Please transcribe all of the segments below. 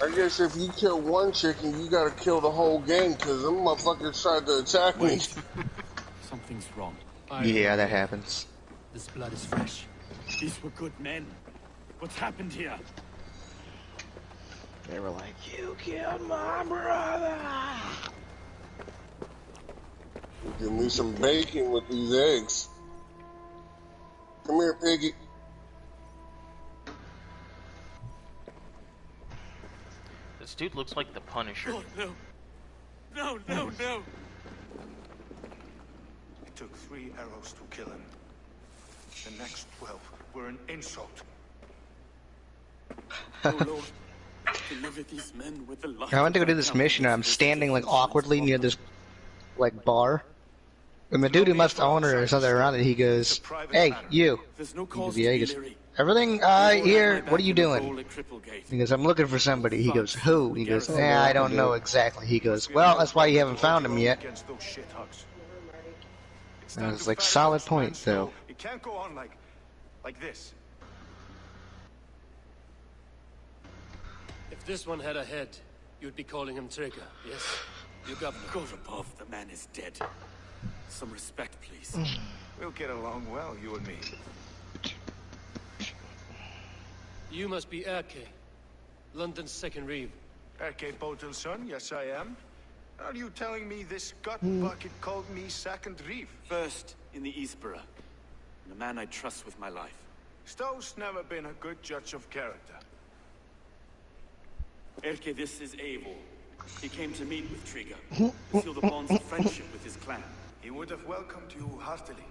I guess if you kill one chicken, you gotta kill the whole gang, cause them motherfuckers tried to attack me. Something's wrong. Yeah, that happens. This blood is fresh. These were good men. What's happened here? They were like, "You killed my brother." Give me some bacon with these eggs. Come here, piggy. This dude looks like the Punisher. Oh, no. No, no, no. It took 3 arrows to kill him. The next 12 were an insult. Oh, Lord. Deliver these men with the light. I went to go do this mission and I'm standing like awkwardly near this like bar. And the dude who must own her or something around it, he goes, "Hey, you." There's no He cause goes, to "Yeah." be He goes, leery. "Everything here, what are you doing?" He goes, "I'm looking for somebody." He goes, "Who?" He goes, I don't know exactly." He goes, "Well, that's why you haven't found him yet." And I was like, solid point, though. It can't go on like this. If this one had a head, you'd be calling him Trigger, yes? You governor. God above, the man is dead. Some respect, please. We'll get along well, you and me. You must be Erke, London's second reeve. Erke Botel's son, yes I am. Are you telling me this gut bucket called me second reef? First in the Eastborough, and a man I trust with my life. Stowe's never been a good judge of character. Erke, this is Eivor. He came to meet with Trigger, to seal the bonds of friendship with his clan. He would have welcomed you heartily.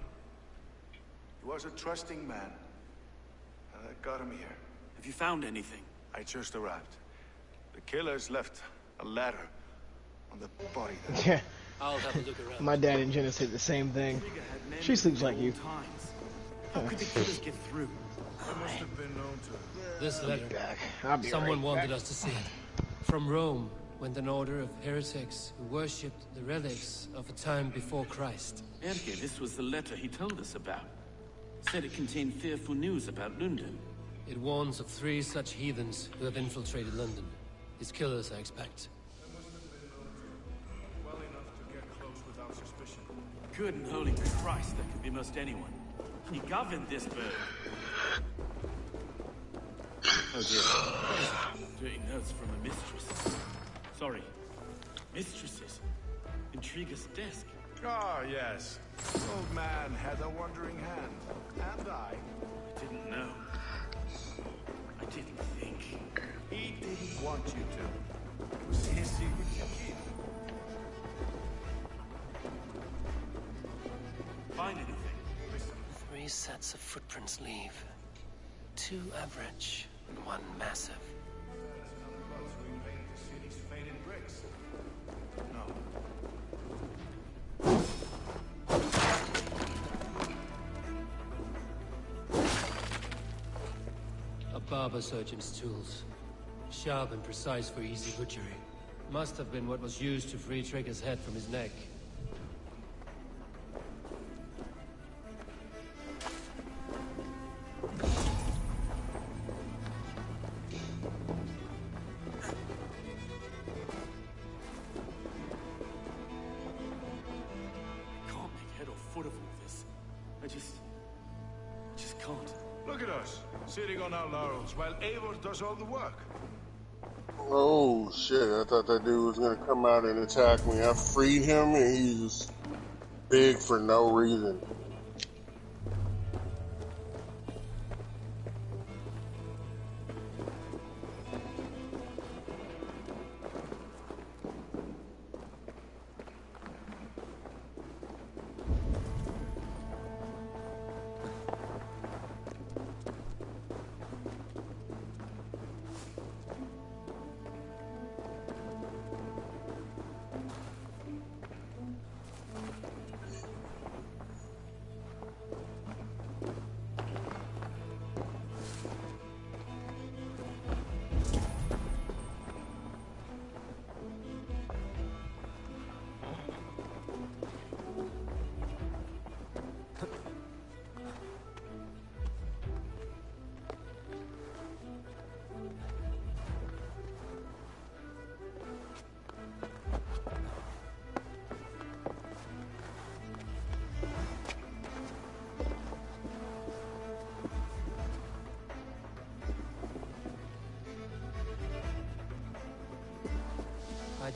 He was a trusting man. And I got him here. Have you found anything? I just arrived. The killers left a ladder on the body there. Yeah. I'll have a look around. My dad and Jenna said the same thing. She sleeps like you. How could the killers get through? I must have been known to. This letter. Back. I'll be Someone right wanted back. us to see it. From Rome went an order of heretics who worshipped the relics of a time before Christ. Erke, this was the letter he told us about. Said it contained fearful news about London. It warns of 3 such heathens who have infiltrated London. His killers, I expect. Well enough to get close without suspicion. Good and holy Christ, that could be most anyone. He governed this bird. Oh dear. Dirty notes from a mistress. Sorry. Mistresses. Intriguer's desk. Ah, yes. Old man had a wandering hand. And I Didn't know. I didn't think. He didn't want you to. It was his secret to keep. Find anything? 3 sets of footprints leave. 2 average and 1 massive. There's another boat to invade the city's faded bricks. No. A barber surgeon's tools. Sharp and precise for easy butchery. Must have been what was used to free Trigger's head from his neck. Can't make head or foot of all this. I just can't. Look at us, sitting on our laurels while Eivor does all the work. Oh shit, I thought that dude was gonna come out and attack me. I freed him and he's big for no reason.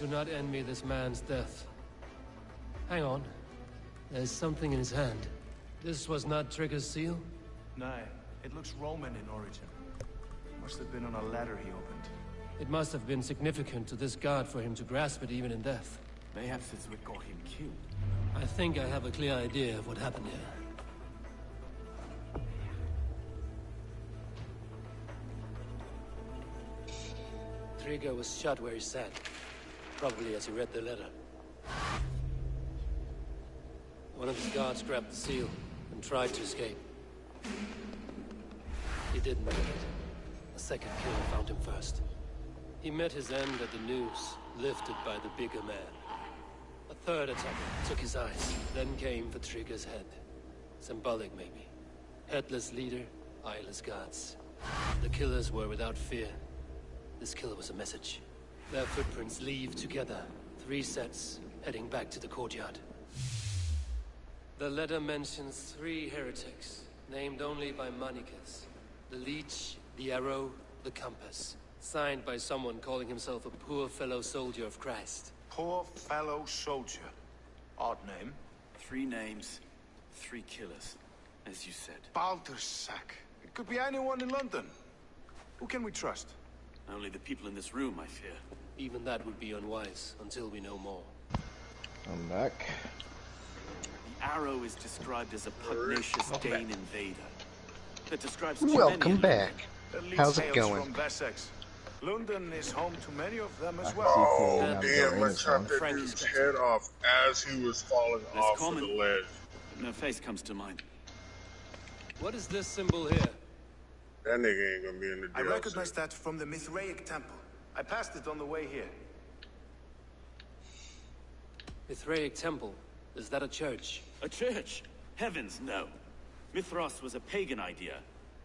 do not envy this man's death. Hang on. There's something in his hand. This was not Trigger's seal? No, it looks Roman in origin. Must have been on a ladder he opened. It must have been significant to this god for him to grasp it even in death. Perhaps it's what got him killed. I think I have a clear idea of what happened here. Trigger was shot where he sat, probably as he read the letter. One of his guards grabbed the seal and tried to escape. He didn't make it. A second killer found him first. He met his end at the noose, lifted by the bigger man. A third attacker took his eyes, then came for Trigger's head. Symbolic, maybe. Headless leader, eyeless guards. The killers were without fear. This kill was a message. Their footprints leave together. 3 sets, heading back to the courtyard. The letter mentions 3 heretics, named only by Manicus. The leech, the arrow, the compass. Signed by someone calling himself a poor fellow soldier of Christ. Poor fellow soldier. Odd name. 3 names, 3 killers, as you said. Baldersack. It could be anyone in London. Who can we trust? Only the people in this room, I fear. Even that would be unwise, until we know more. I'm back. The arrow is described as a pugnacious Dane invader. That describes too Welcome many of them. back. How's it going? From Wessex. London is home to many of them as I can well. see Oh, clearly now damn, the I chopped that Frank dude's is head off as he was falling Less off of common. the ledge. No face comes to mind. What is this symbol here? That nigga ain't gonna be in the I DLC. recognize that from the Mithraic temple. I passed it on the way here. Mithraic Temple. Is that a church? A church? Heavens, no. Mithras was a pagan idea.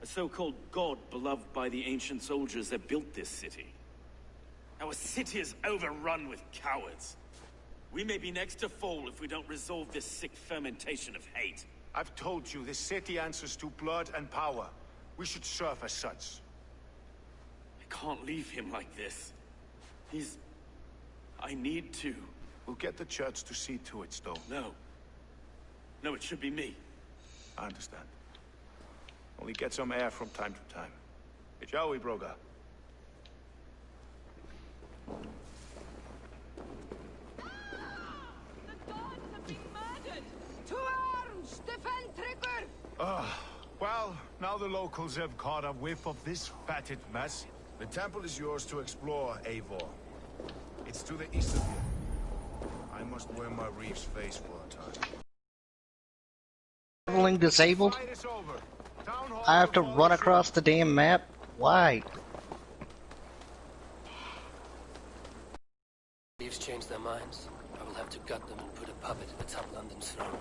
A so-called god beloved by the ancient soldiers that built this city. Our city is overrun with cowards. We may be next to fall if we don't resolve this sick fermentation of hate. I've told you, this city answers to blood and power. We should serve as such. I can't leave him like this. I need to. We'll get the church to see to it, Stowe. No. No, it should be me. I understand. Only get some air from time to time. Shall we, Broga? Well, now the locals have caught a whiff of this fatted mess. The temple is yours to explore, Eivor. It's to the east of you. I must wear my reef's face for a time. Traveling disabled? Fight is over. Town hall I have to will run follow across the damn map? Why? Thieves changed their minds. I will have to gut them and put a puppet atop London's throne.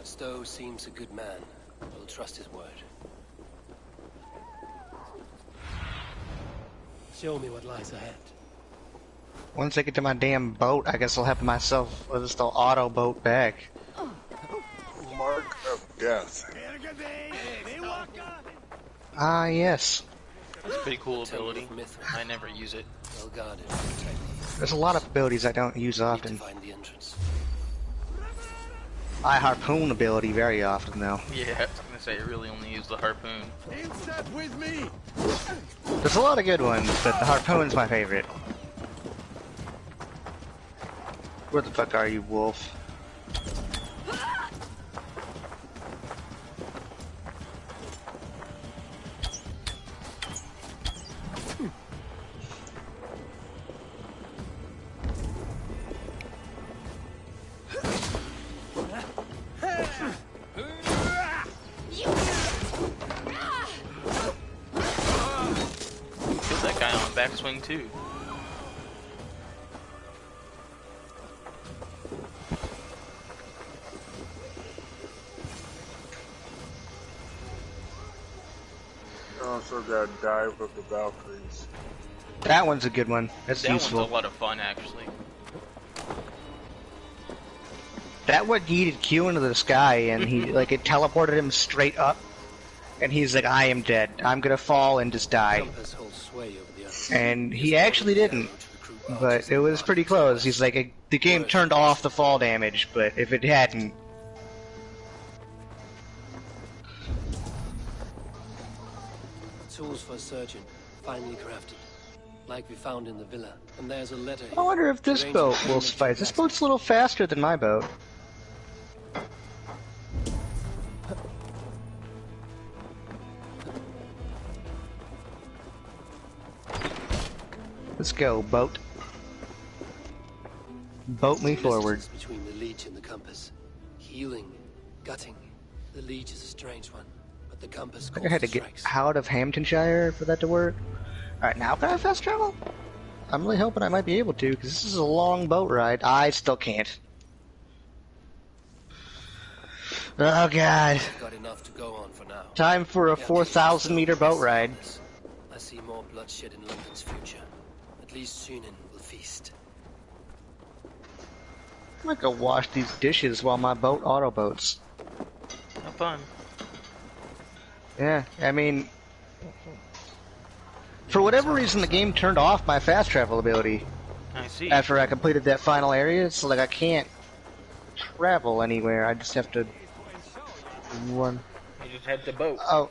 Stowe seems a good man. I will trust his word. Show me what lies ahead. Once I get to my damn boat, I guess I'll have myself just an auto boat back. Mark of death. Ah, yes. It's a pretty cool ability. Temple of Mithras. I never use it. Well guarded and protected. There's a lot of abilities I don't use Need to often. find the entrance. I harpoon ability very often, though. Yeah, I was gonna say I really only use the harpoon. Inset with me! There's a lot of good ones, but the harpoon's my favorite. Where the fuck are you, wolf? Killed that guy on backswing too. I also got Dive of the Valkyries. That one's a good one. That's That useful. one's a lot of fun, actually. That one yeeted Q into the sky, and he like it teleported him straight up, and he's like, "I am dead. I'm gonna fall and just die." Compass holds sway over the others. And he actually didn't. To recruit but it was pretty close. He's like, the game turned off the fall damage, but if it hadn't... Tools for a surgeon, finely crafted. Like we found in the villa. And there's a letter here. I wonder if this boat will suffice. This boat's a little faster than my boat. Let's go, boat. Boat me forward. Between the leech and the compass. Healing, gutting. The leech is a strange one, but the compass. I think I had to get out of Hamptonshire for that to work. Alright, now can I fast travel? I'm really hoping I might be able to, because this is a long boat ride. I still can't. Oh god. Got enough to go on for now. Time for a 4,000 meter boat ride. I see more bloodshed in London's future. At least Sunan will feast. I'm gonna go wash these dishes while my boat auto boats. Have fun. Yeah, I mean, for whatever reason, the game turned off my fast travel ability. I see. After I completed that final area, so like I can't travel anywhere. I just have to run. You just had the boat. Oh.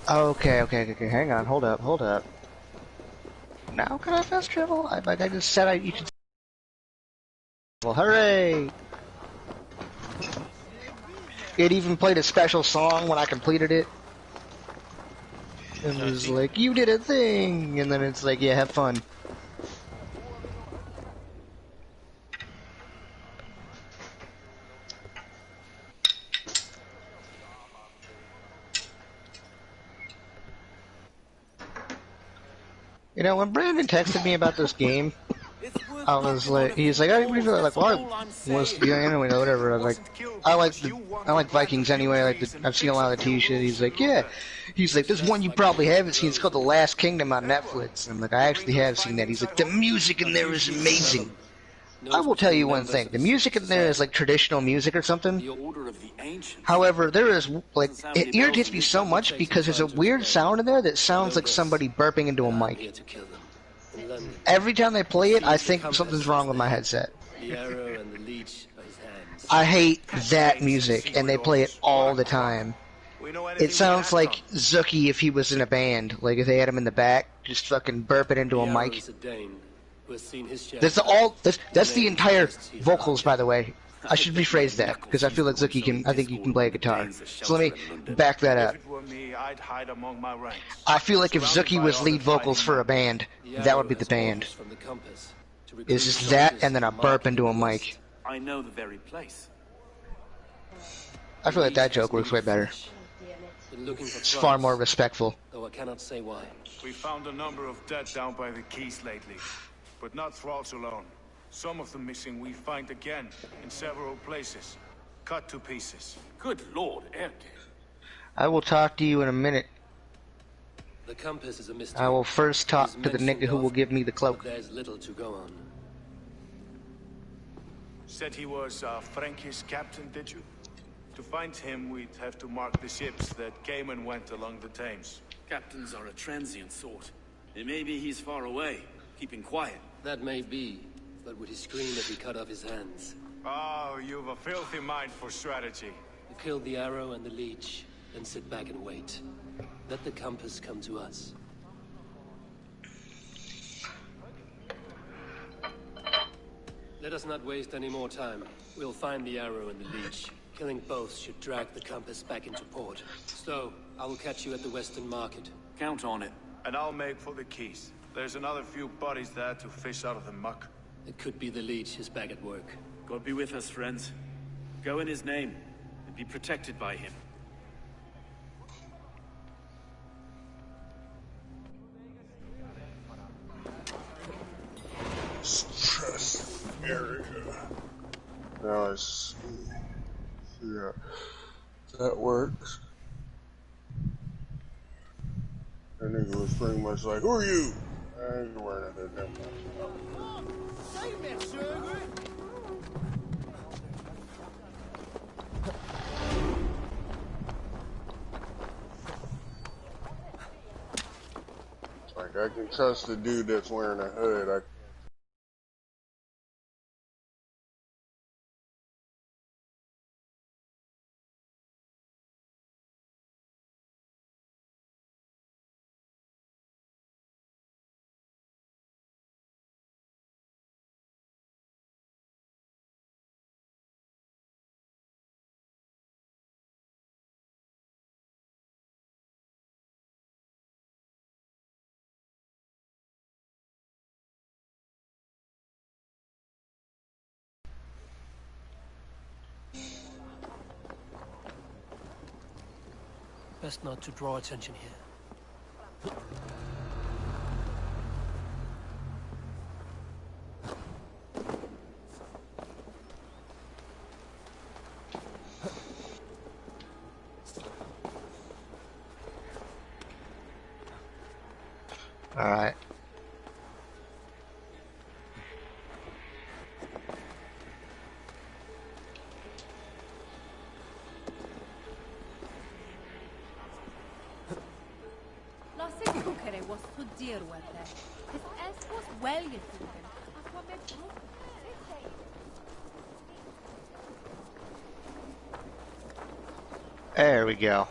Okay. Hang on. Hold up. Now can I fast travel? I just said you should. Well, hooray! It even played a special song when I completed it. And it was like, you did a thing! And then it's like, yeah, have fun. You know, when Brandon texted me about this game, I was like, he's like, I really like, well, I was, yeah, anyway, whatever. I was like, I like Vikings anyway. I've seen a lot of the TV shit. He's like, yeah. He's like, there's one you probably haven't seen. It's called The Last Kingdom on Netflix. And I'm like, I actually have seen that. He's like, the music in there is amazing. I will tell you one thing. The music in there is like traditional music or something. However, there is, like, it irritates me so much because there's a weird sound in there that sounds like somebody burping into a mic. Every time they play it, I think something's wrong with my headset. I hate that music, and they play it all the time. It sounds like Zuki if he was in a band. Like, if they had him in the back, just fucking burping into a mic. That's the entire vocals, by the way. I should rephrase that, because I feel like Zuki can, I think you can play a guitar. So let me back that up. I feel like if Zuki was lead vocals for a band, that would be the band. It's just that, and then a burp into a mic. I know the very place. I feel like that joke works way better. It's far more respectful. Though I cannot say why. We found a number of dead down by the quays lately, but not thralls alone. Some of the missing we find again in several places, cut to pieces. Good Lord, Erke. I will talk to you in a minute. The compass is a mystery. I will first talk to the nigga who will give me the cloak. There's little to go on. Said he was Frankie's captain, did you? To find him, we'd have to mark the ships that came and went along the Thames. Captains are a transient sort. It may be he's far away, keeping quiet. That may be, but would he scream if we cut off his hands? Oh, you've a filthy mind for strategy. We kill the arrow and the leech, then sit back and wait. Let the compass come to us. Let us not waste any more time. We'll find the arrow and the leech. Killing both should drag the compass back into port. So, I will catch you at the Western Market. Count on it. And I'll make for the quays. There's another few bodies there to fish out of the muck. It could be the leech is back at work. God be with us, friends. Go in his name, and be protected by him. Stress area. Now I see. Yeah, that works. That nigga was pretty much like, who are you? I ain't wearing that Like, I can trust the dude that's wearing a hood. Best not to draw attention here. Alright. There we go.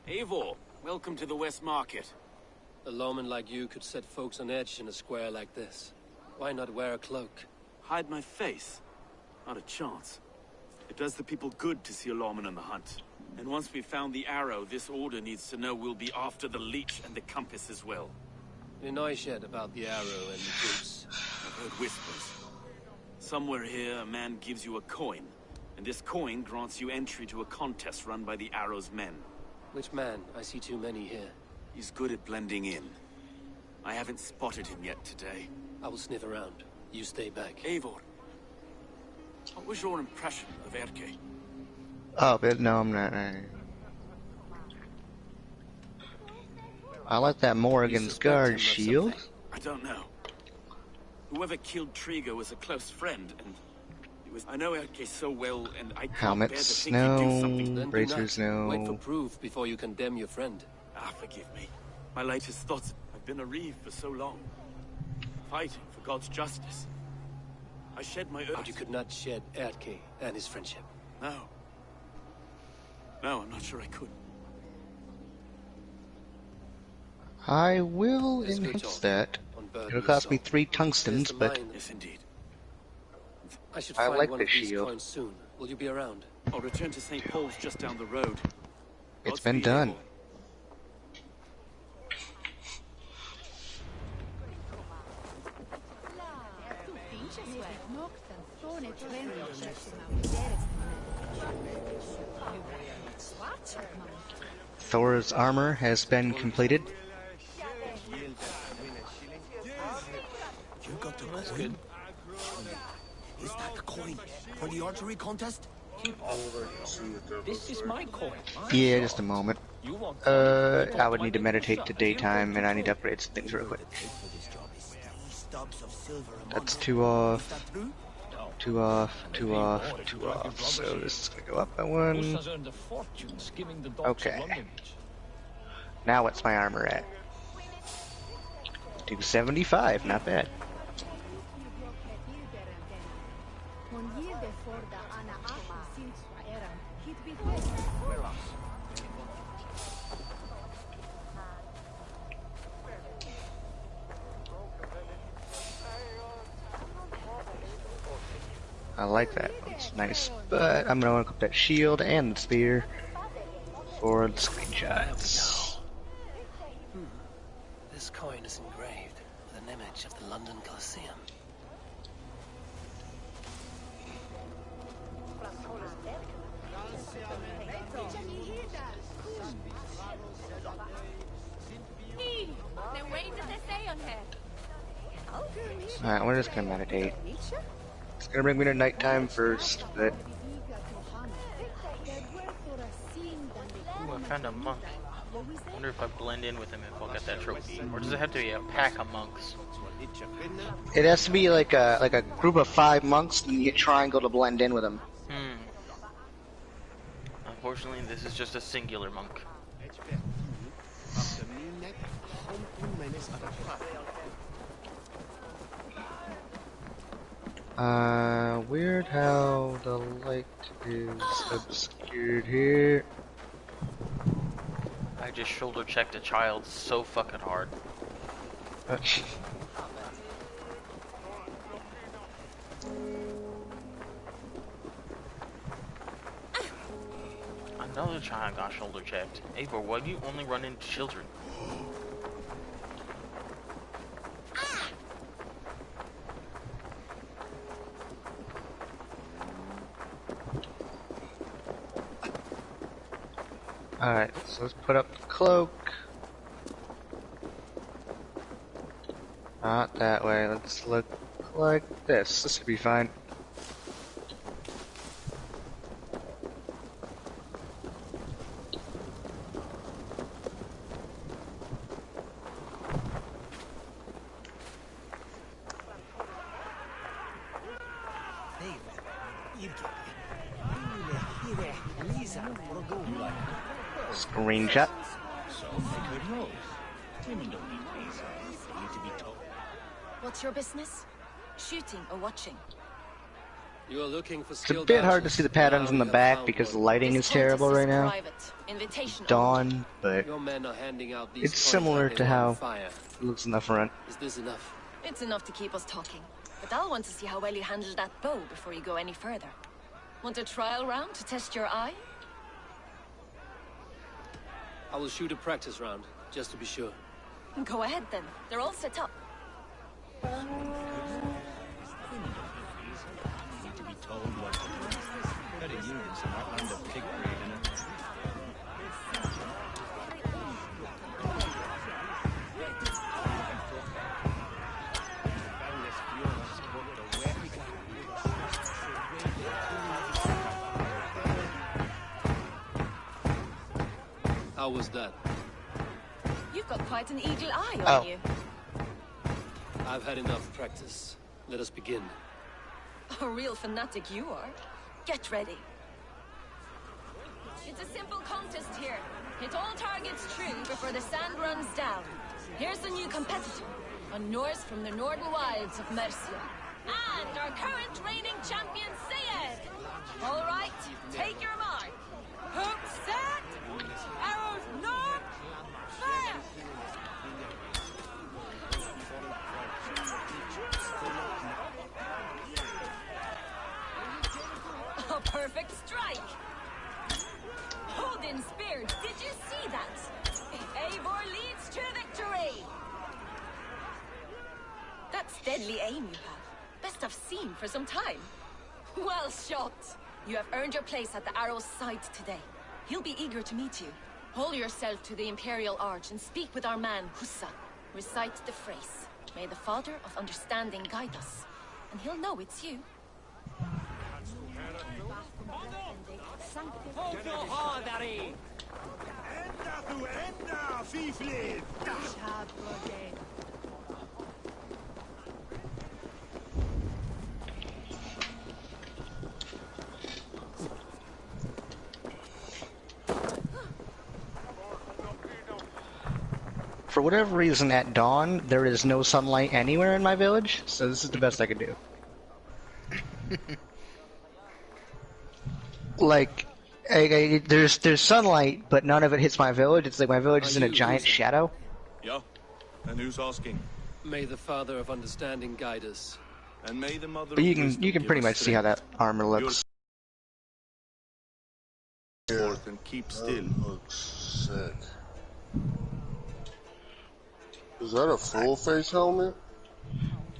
Eivor, welcome to the West Market. A lawman like you could set folks on edge in a square like this. Why not wear a cloak? Hide my face? Not a chance. It does the people good to see a lawman on the hunt. And once we've found the arrow, this order needs to know we'll be after the leech and the compass as well. You know yet about the arrow and the goose? I've heard whispers. Somewhere here, a man gives you a coin, and this coin grants you entry to a contest run by the arrow's men. Which man? I see too many here. He's good at blending in. I haven't spotted him yet today. I will sniff around. You stay back. Eivor, what was your impression of Erke? Oh, but no, I'm not. I like that Morrigan's guard shield. I don't know. Whoever killed Trigo was a close friend, and it was. I know Erke so well, and I can't bear to Helmets, think he'd do something. no. Then do Bracers, not. Wait for no. proof before you condemn your friend. Ah, forgive me. My latest thoughts. I've been a reeve for so long, fighting for God's justice. I shed my earth. But you could not shed Erke and his friendship. No. No, I'm not sure I could. I will It's good enhance talk. that. On bird It'll we cost saw. me 3 Here's tungstens, the but mine. Yes, indeed. I should I find like one the of these shield. coins soon. Will you be around? I'll return to St. Paul's just down the road. it's been Godspeed, done. Eivor. Thor's armor has been completed. You got the That's coin? good. Is that the coin for the archery contest? This is my coin. Yeah, just a moment. You want I would need to meditate to daytime, and I need to upgrade some things real quick. For this job is 3 stubs of silver a That's month. 2 off, Is that true? 2 off, 2 off, 2 off. So this is gonna go up by 1. has earned a fortune skimming the docks Okay. of London. Now what's my armor at? 275, not bad. I like that. It's nice. But I'm gonna want to equip that shield and the spear for the screenshots. This coin is engraved with an image of the London Colosseum. Alright, we're just gonna meditate. It's gonna bring me to nighttime first, but Ooh, I found a monk. I wonder if I blend in with him if I'll get that trophy. Or does it have to be a pack of monks? it has to be like a group of 5 monks, and you get triangle to blend in with them. Unfortunately, this is just a singular monk. Weird how the light is obscured here. I just shoulder checked a child so fucking hard. Another child got shoulder checked. Eivor, why do you only run into children? Alright, so let's put up the cloak. Not that way, let's look like this. This should be fine. Screenshot. What's your business? Shooting or watching? You are looking for It's a bit hard to see the patterns in the back because the lighting is terrible right now. Dawn, but it's similar to how it looks in the front. Is this enough? It's enough to keep us talking. But I'll want to see how well you handle that bow before you go any further. Want a trial round to test your eye? I will shoot a practice round, just to be sure. Go ahead then. They're all set up. How was that? You've got quite an eagle eye on you. I've had enough practice. Let us begin. A real fanatic you are. Get ready. It's a simple contest here. Hit all targets true before the sand runs down. Here's the new competitor. A Norse from the northern wilds of Mercia. And our current reigning champion, Sayed. All right, take your mark. Hook set. Arrows north. Fire. A perfect strike. Odin spear. Did you see that? Eivor leads to victory. That's deadly aim you have. Best I've seen for some time. Well shot. You have earned your place at the arrow's side today. He'll be eager to meet you. Hold yourself to the Imperial Arch and speak with our man, Hussa. Recite the phrase. May the Father of Understanding guide us. And he'll know it's you. For whatever reason, at dawn, there is no sunlight anywhere in my village, so this is the best I could do. Like, there's sunlight, but none of it hits my village. It's like my village is in a giant shadow. Yeah, and who's asking? May the Father of Understanding guide us. And may the Mother But you can pretty much see how that armor looks. Yeah. And keep still. That looks sick. Is that a full face helmet?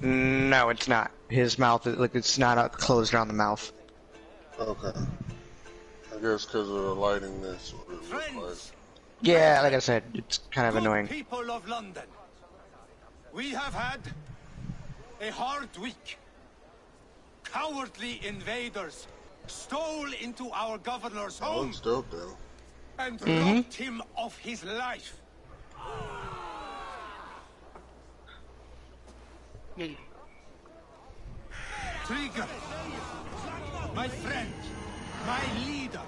No, it's not. His mouth, like, it's not closed around the mouth. Okay. I guess because of the lighting, that's what it looks like. Yeah, like I said, it's kind of annoying. People of London, we have had a hard week. Cowardly invaders stole into our governor's home. Looks dope, though. And robbed him of his life. Trigger, my friend, my leader.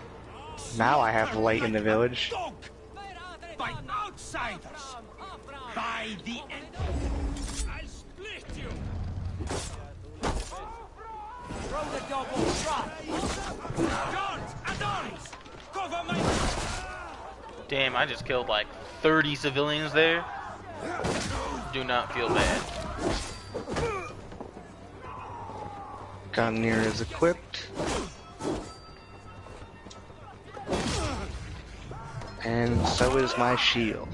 Now I have light in the village. By outsiders, by the end. I'll split you. Throw the double shot. Guards and arms, cover my. Damn, I just killed like 30 civilians there. Do not feel bad. Gungnir is equipped. And so is my shield.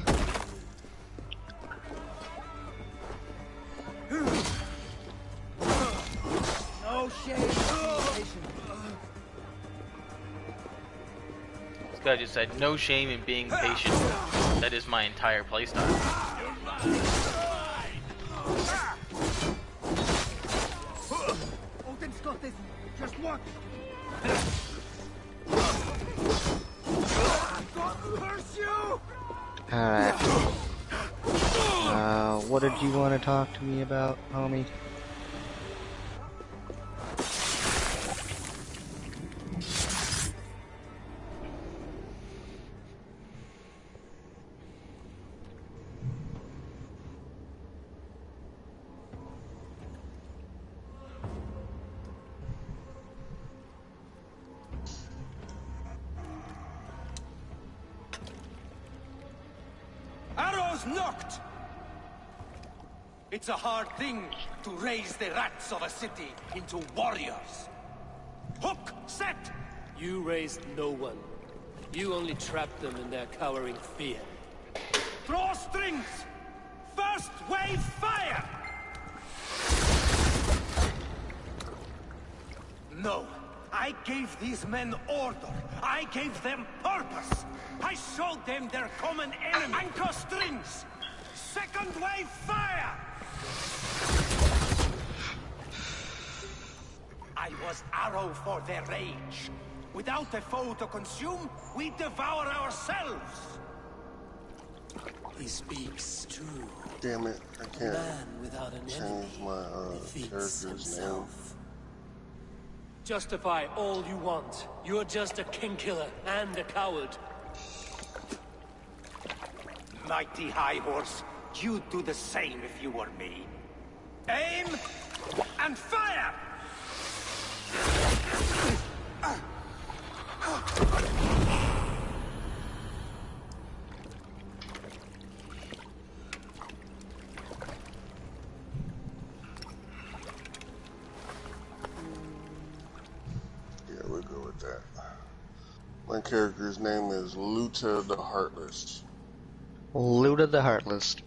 No shame. This guy just said, no shame in being patient. That is my entire playstyle. Odin's got this. Just watch. Alright. What did you want to talk to me about, homie? Arrows knocked! It's a hard thing to raise the rats of a city into warriors. Hook set! You raised no one. You only trapped them in their cowering fear. Draw strings! First wave fire! No. I gave these men order. I gave them purpose. I showed them their common enemy. Anchor strings! Second wave fire! I was arrow for their rage. Without a foe to consume, we devour ourselves. He speaks true. Damn it, I can't Man without an enemy change my defeats character's name. himself. Justify all you want. You're just a king killer and a coward. Mighty High Horse, you'd do the same if you were me. Aim and fire! Yeah, we'll go with that. My character's name is Luta the Heartless. Luta the Heartless.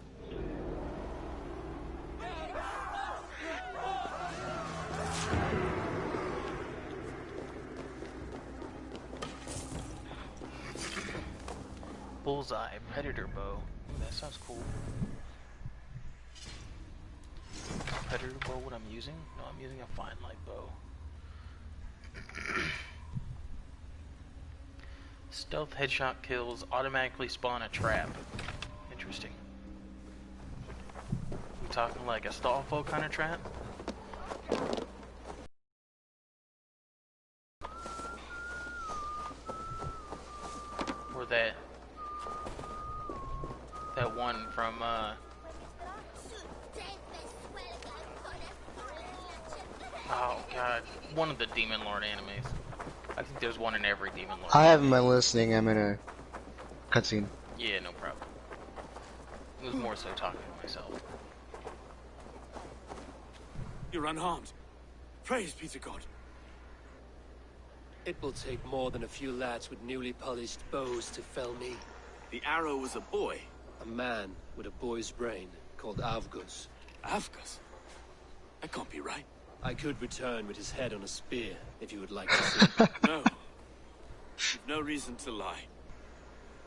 Bullseye, Predator Bow. Ooh, that sounds cool. Predator Bow, what I'm using? No, I'm using a Fine Light Bow. Stealth headshot kills automatically spawn a trap. Interesting. We talking like a Stallfo kind of trap? Or that one from oh god, one of the Demon Lord animes. I think there's one in every Demon Lord. I haven't been listening. I'm in a cutscene. Yeah, no problem. It was more so talking to myself. You're unharmed. Praise be to God. It will take more than a few lads with newly polished bows to fell me. The arrow was a boy. A man with a boy's brain called Avgus. Avgus? That can't be right. I could return with his head on a spear, if you would like to see. No. You've no reason to lie.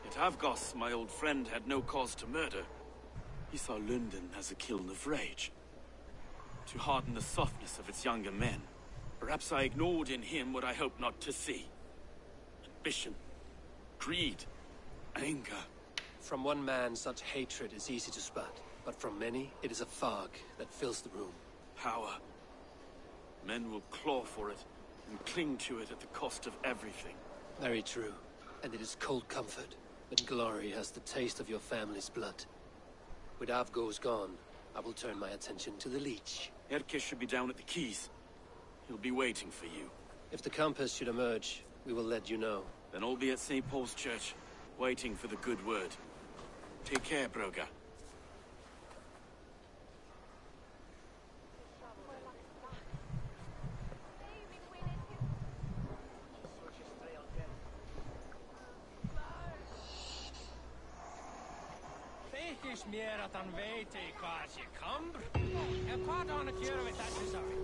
Yet Avgos, my old friend, had no cause to murder. He saw London as a kiln of rage. To harden the softness of its younger men. Perhaps I ignored in him what I hoped not to see. Ambition. Greed. Anger. From one man, such hatred is easy to spot. But from many, it is a fog that fills the room. Power. Men will claw for it, and cling to it at the cost of everything. Very true. And it is cold comfort, when glory has the taste of your family's blood. With Avgos gone, I will turn my attention to the Leech. Erke should be down at the quays. He'll be waiting for you. If the Compass should emerge, we will let you know. Then I'll be at St. Paul's Church, waiting for the good word. Take care, Broga. mer att han vet I hvað ég kommer. Hvað har han att göra med det, sorry?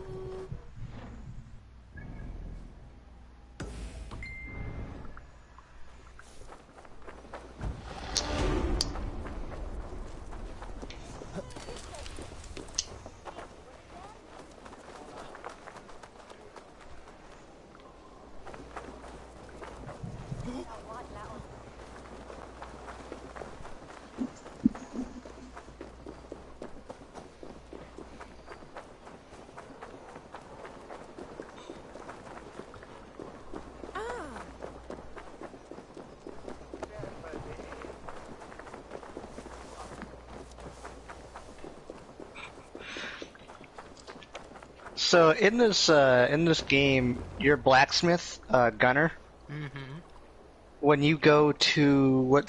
So in this game, you're blacksmith, Gunner. Mm-hmm. When you go to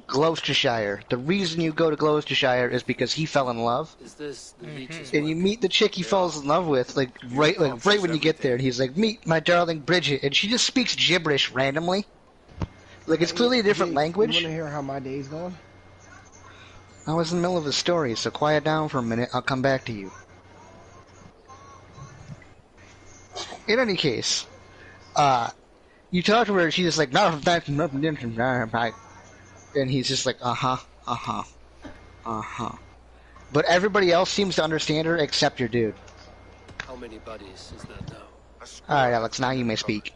Gloucestershire. The reason you go to Gloucestershire is because he fell in love. Is this the leech's And you meet the chick he falls in love with, right when you get there, and he's like, "Meet my darling Bridget," and she just speaks gibberish randomly. Like it's clearly a different language. You want to hear how my day's going? I was in the middle of a story, so quiet down for a minute. I'll come back to you. In any case, you talk to her, and she's just like, and he's just like, But everybody else seems to understand her except your dude. How many buddies is that now? Alright, Alex, now you may speak.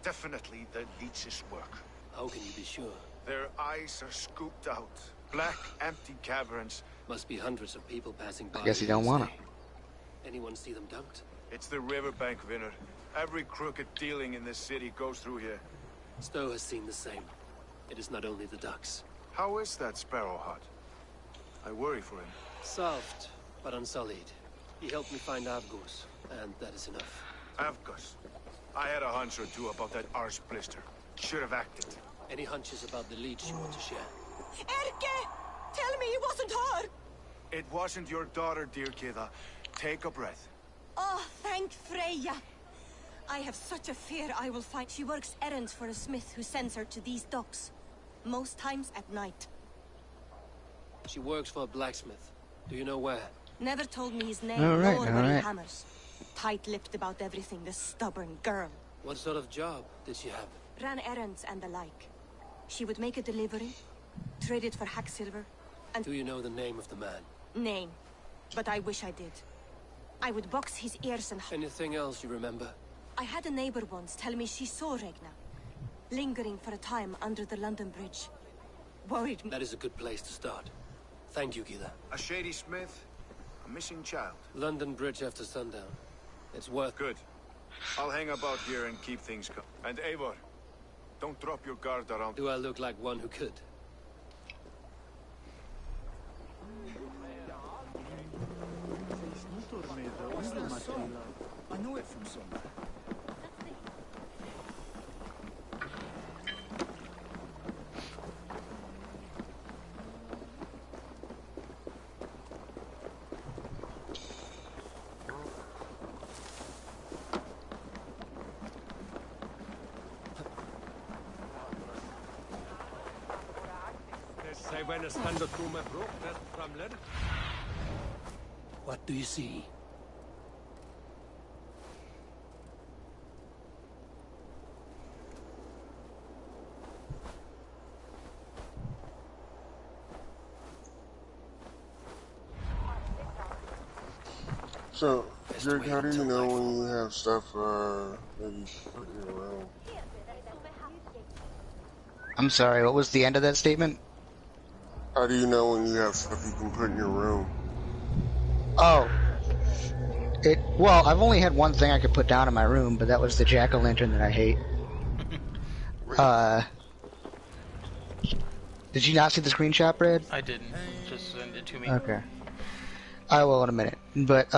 Definitely the leech's work. How can you be sure? Their eyes are scooped out. Black, empty caverns. Must be hundreds of people passing by. I guess you don't wanna. Anyone see them dumped? It's the riverbank, Vinner. Every crooked dealing in this city goes through here. Stowe has seen the same. It is not only the ducks. How is that sparrow hut? I worry for him. Soft, but unsullied. He helped me find Avgos, and that is enough. Avgos. I had a hunch or two about that arse blister. Should have acted. Any hunches about the leech you want to share? Erke! Tell me it wasn't her! It wasn't your daughter, dear Kida. Take a breath. Oh, thank Freya. I have such a fear I will find. She works errands for a smith who sends her to these docks. Most times at night. She works for a blacksmith. Do you know where? Never told me his name, All right, nor all where he right. hammers. Tight-lipped about everything, the stubborn girl. What sort of job did she have? Ran errands and the like. She would make a delivery, trade it for hack silver, and... Do you know the name of the man? Name. But I wish I did. I would box his ears and... Anything else you remember? I had a neighbor once tell me she saw Regna, lingering for a time under the London Bridge. Worried me. That is a good place to start. Thank you, Gila. A shady smith, a missing child. London Bridge after sundown. It's worth... Good. I'll hang about here and keep things going. And Eivor, don't drop your guard around... Do I look like one who could? I know it from somewhere. What do you see? So, Jake, how do you know when you have stuff that you put in your room? I'm sorry, what was the end of that statement? How do you know when you have stuff you can put in your room? Oh. Well, I've only had one thing I could put down in my room, but that was the jack-o'-lantern that I hate. Did you not see the screenshot, Brad? I didn't. Just send it to me. Okay. I will in a minute. But,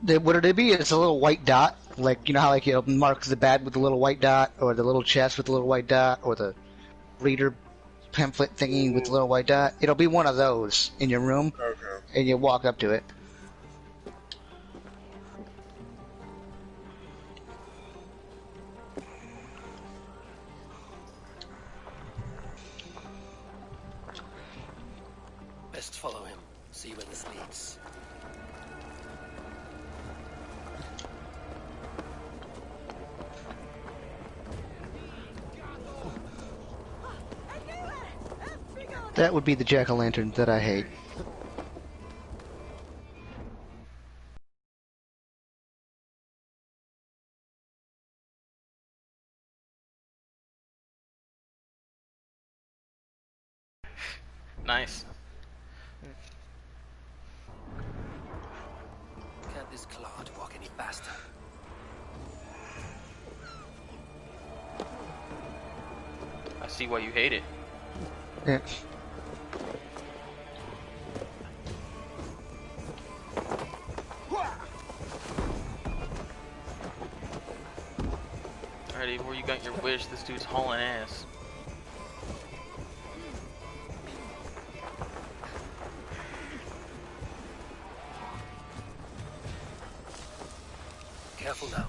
what it'd be is a little white dot. Like, you know how like it marks the bed with the little white dot, or the little chest with the little white dot, or the reader pamphlet thingy with the little white dot? It'll be one of those in your room, and you walk up to it. pass leads. That would be the jack-o'-lantern that I hate. Nice. Can't this clod walk any faster? I see why you hate it. Yeah. Alright, Eivor, you got your wish. This dude's hauling ass. Careful now.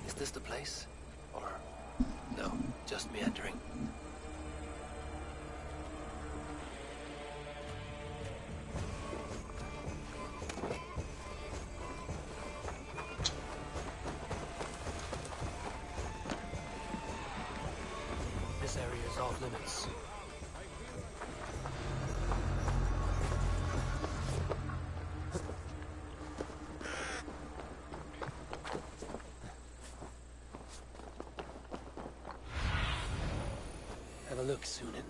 Is this the place? Or no, just meandering? This area is off limits. Have a look, Sunan.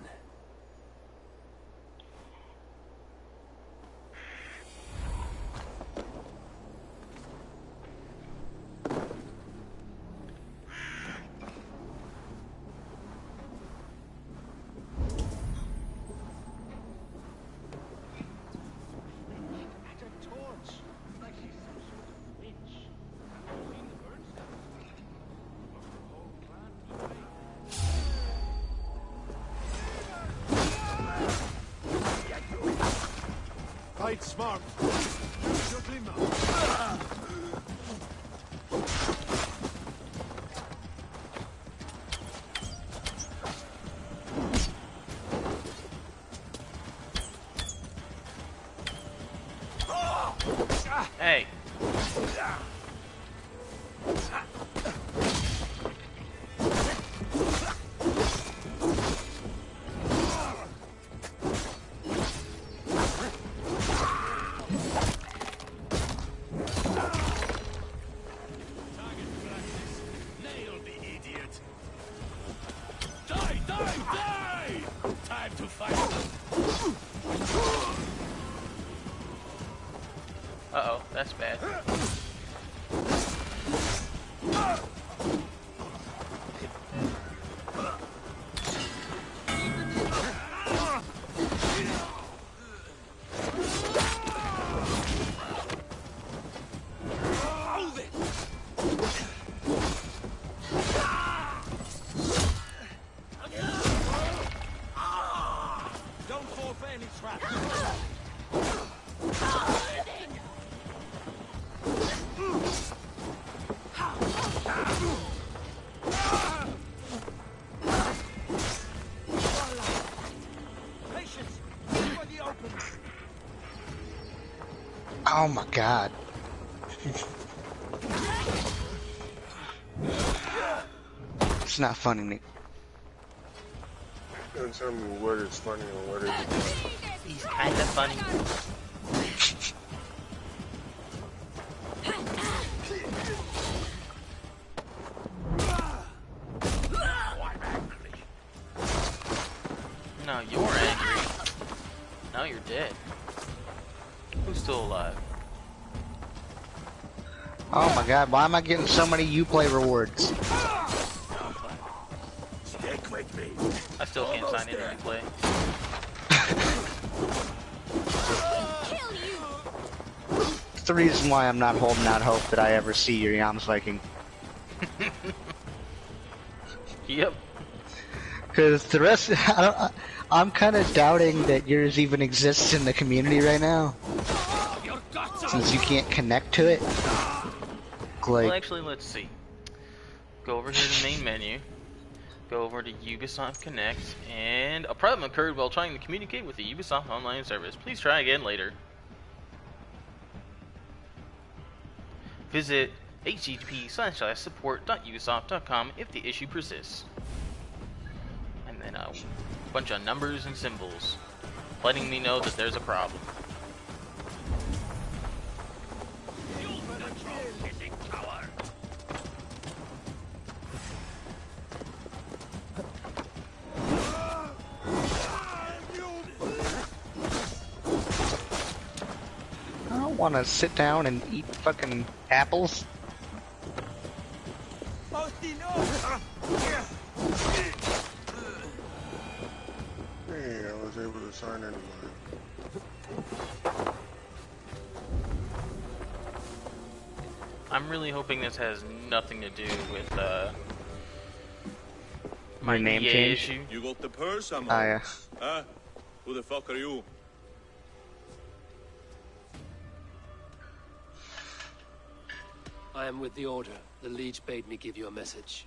Fight smart. Use your glimmer. Hey. Nail the idiot. Die, die, die! Time to fight. Uh-oh, that's bad. Don't fall for any traps. Patience. For the open. Oh my god. It's not funny, Nick. Don't tell me what is funny and what isn't funny. He's kind of funny. No, you're angry. Now you're dead. Who's still alive? Oh my god, why am I getting so many Uplay rewards? Stick with me. I still can't sign in to play. Kill you! That's the reason why I'm not holding out hope that I ever see your Yams Viking. Yep. Because the rest, I'm kind of doubting that yours even exists in the community right now, since you can't connect to it. Like, well, actually, let's see. Go over here to the main menu. Go over to Ubisoft Connect, and a problem occurred while trying to communicate with the Ubisoft online service. Please try again later. Visit http://support.ubisoft.com if the issue persists. And then a bunch of numbers and symbols, letting me know that there's a problem. I don't want to sit down and eat fucking apples. Hey, I was able to sign anyway. I'm really hoping this has nothing to do with My name change? issue. You got the purse, I'm Ah, yeah. Huh? Who the fuck are you? I am with the Order. The Leech bade me give you a message.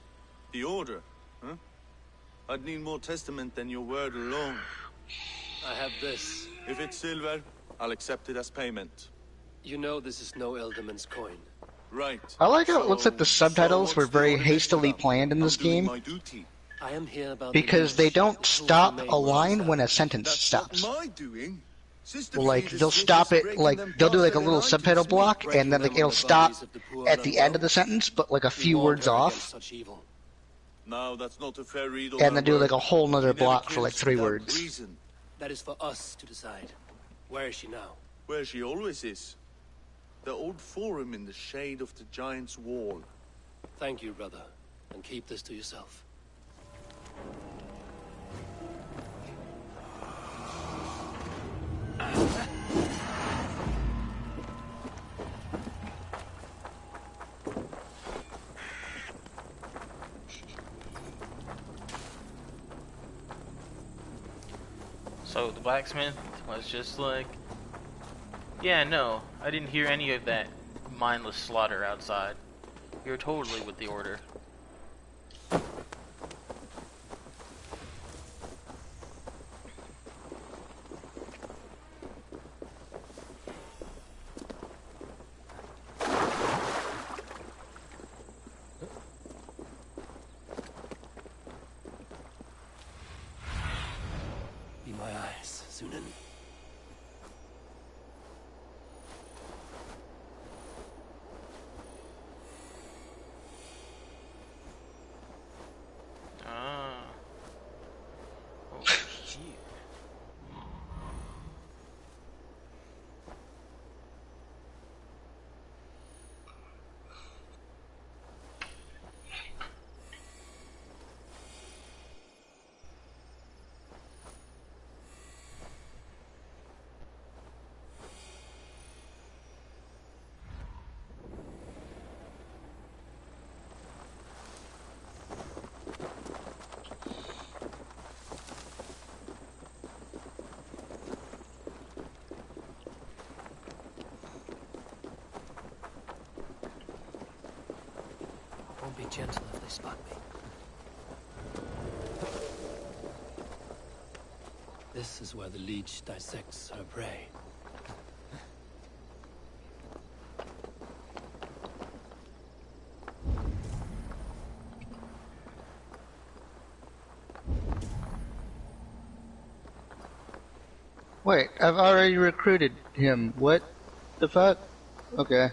The Order? Huh? I'd need more testament than your word alone. I have this. If it's silver, I'll accept it as payment. You know this is no Elderman's coin. Right. I like how it looks like the subtitles were very hastily planned in this game, I am here about because they don't stop a line when a sentence stops. My doing? Like, they'll stop it, like, they'll do like a little subtitle block, and then like it'll stop at the end of the sentence, but like a few words off, Now that's not a fair read on and my then do word. like a whole nother She never block for like kills 3 without words. reason. That is for us to decide. Where is she now? Where she always is. The old forum in the shade of the giant's wall. Thank you, brother. And keep this to yourself. So the blacksmith was just like, yeah, no, I didn't hear any of that mindless slaughter outside. You're totally with the Order. Be my eyes, Sunan. Ah. Oh, shit. Won't be gentle if they spot me. This is where the leech dissects her prey. Wait, I've already recruited him. What the fuck? Okay.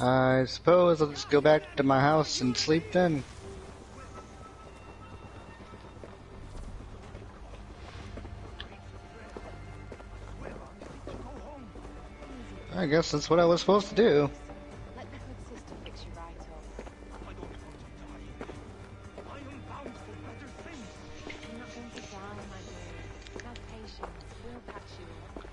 I suppose I'll just go back to my house and sleep then. I guess that's what I was supposed to do. Let the good sister fix you right up. I don't want to die. I am bound for better things. You're not going to die, my dear. Have patience. We'll patch you up.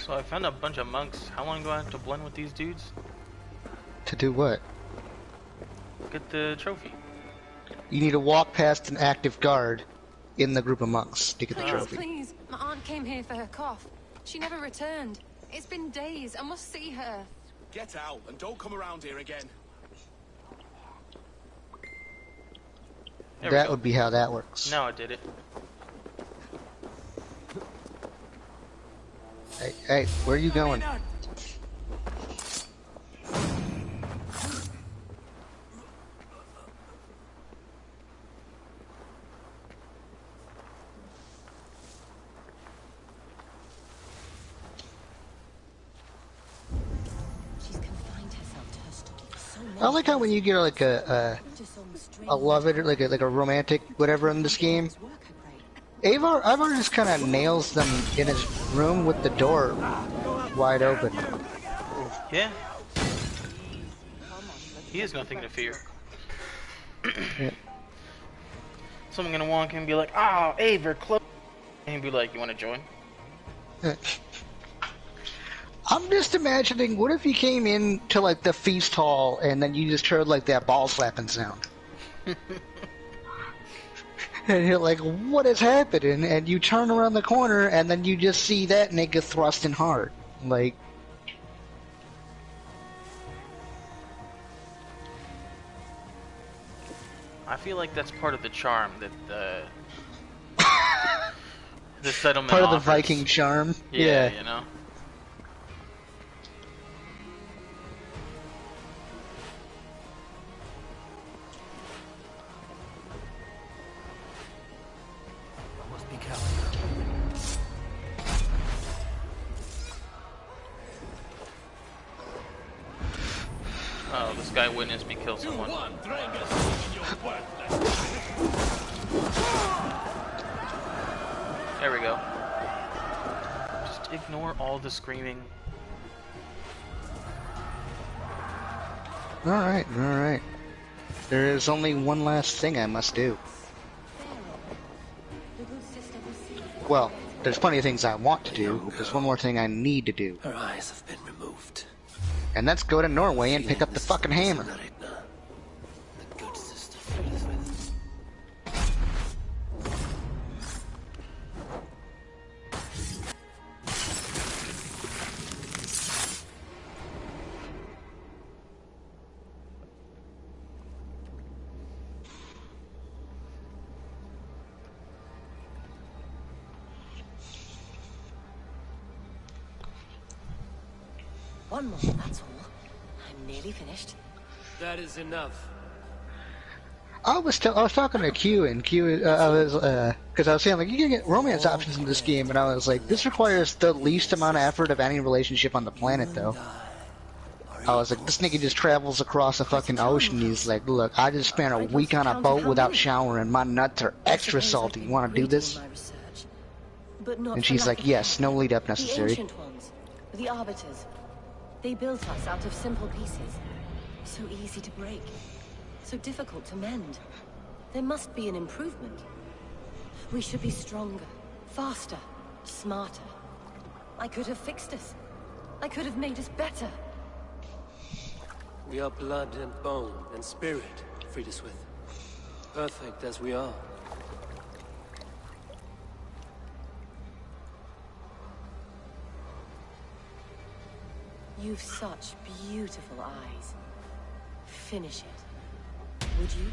So I found a bunch of monks. How long do I have to blend with these dudes? To do what? Get the trophy. You need to walk past an active guard in the group of monks to get the Please, trophy. please. My aunt came here for her cough. She never returned. It's been days. I must see her. Get out and don't come around here again. That would be how that works. Now I did it. Hey, where are you going? She's confined herself to her study for so long. I like how when you get like a love it, like a romantic whatever in this game, Ivar just kind of nails them in his room with the door wide open. Yeah. He has nothing to fear. Yeah. Someone gonna walk in and be like, "Oh, Aver, close," and be like, "You want to join?" I'm just imagining, what if you came in to like the feast hall and then you just heard like that ball slapping sound? And you're like, what is happening? And you turn around the corner and then you just see that nigga thrusting hard. Like, I feel like that's part of the charm that the settlement part of the offers. Viking charm. Yeah, you know. I must be careful. Oh, this guy witnessed me kill someone. There we go. Just ignore all the screaming. Alright, alright. There is only one last thing I must do. Well, there's plenty of things I want to do. There's one more thing I need to do. Her eyes have been removed. And that's go to Norway and pick up the fucking hammer. The good sister Frideswith. One more, that's all. I'm nearly finished. That is enough. I was talking to Q, and Q, because I was saying, like, you can get romance options in this game, and I was like, this requires the least amount of effort of any relationship on the planet, though. I was like, this nigga just travels across a fucking ocean, he's like, look, I just spent a week on a boat without showering, my nuts are extra salty, you wanna do this? And she's like, yes, no lead up The necessary. ancient ones, the arbiters, they built us out of simple pieces. So easy to break. So difficult to mend. There must be an improvement. We should be stronger, faster, smarter. I could have fixed us. I could have made us better. We are blood and bone and spirit, Frideswith. Perfect as we are. You've such beautiful eyes. Finish it. Would you?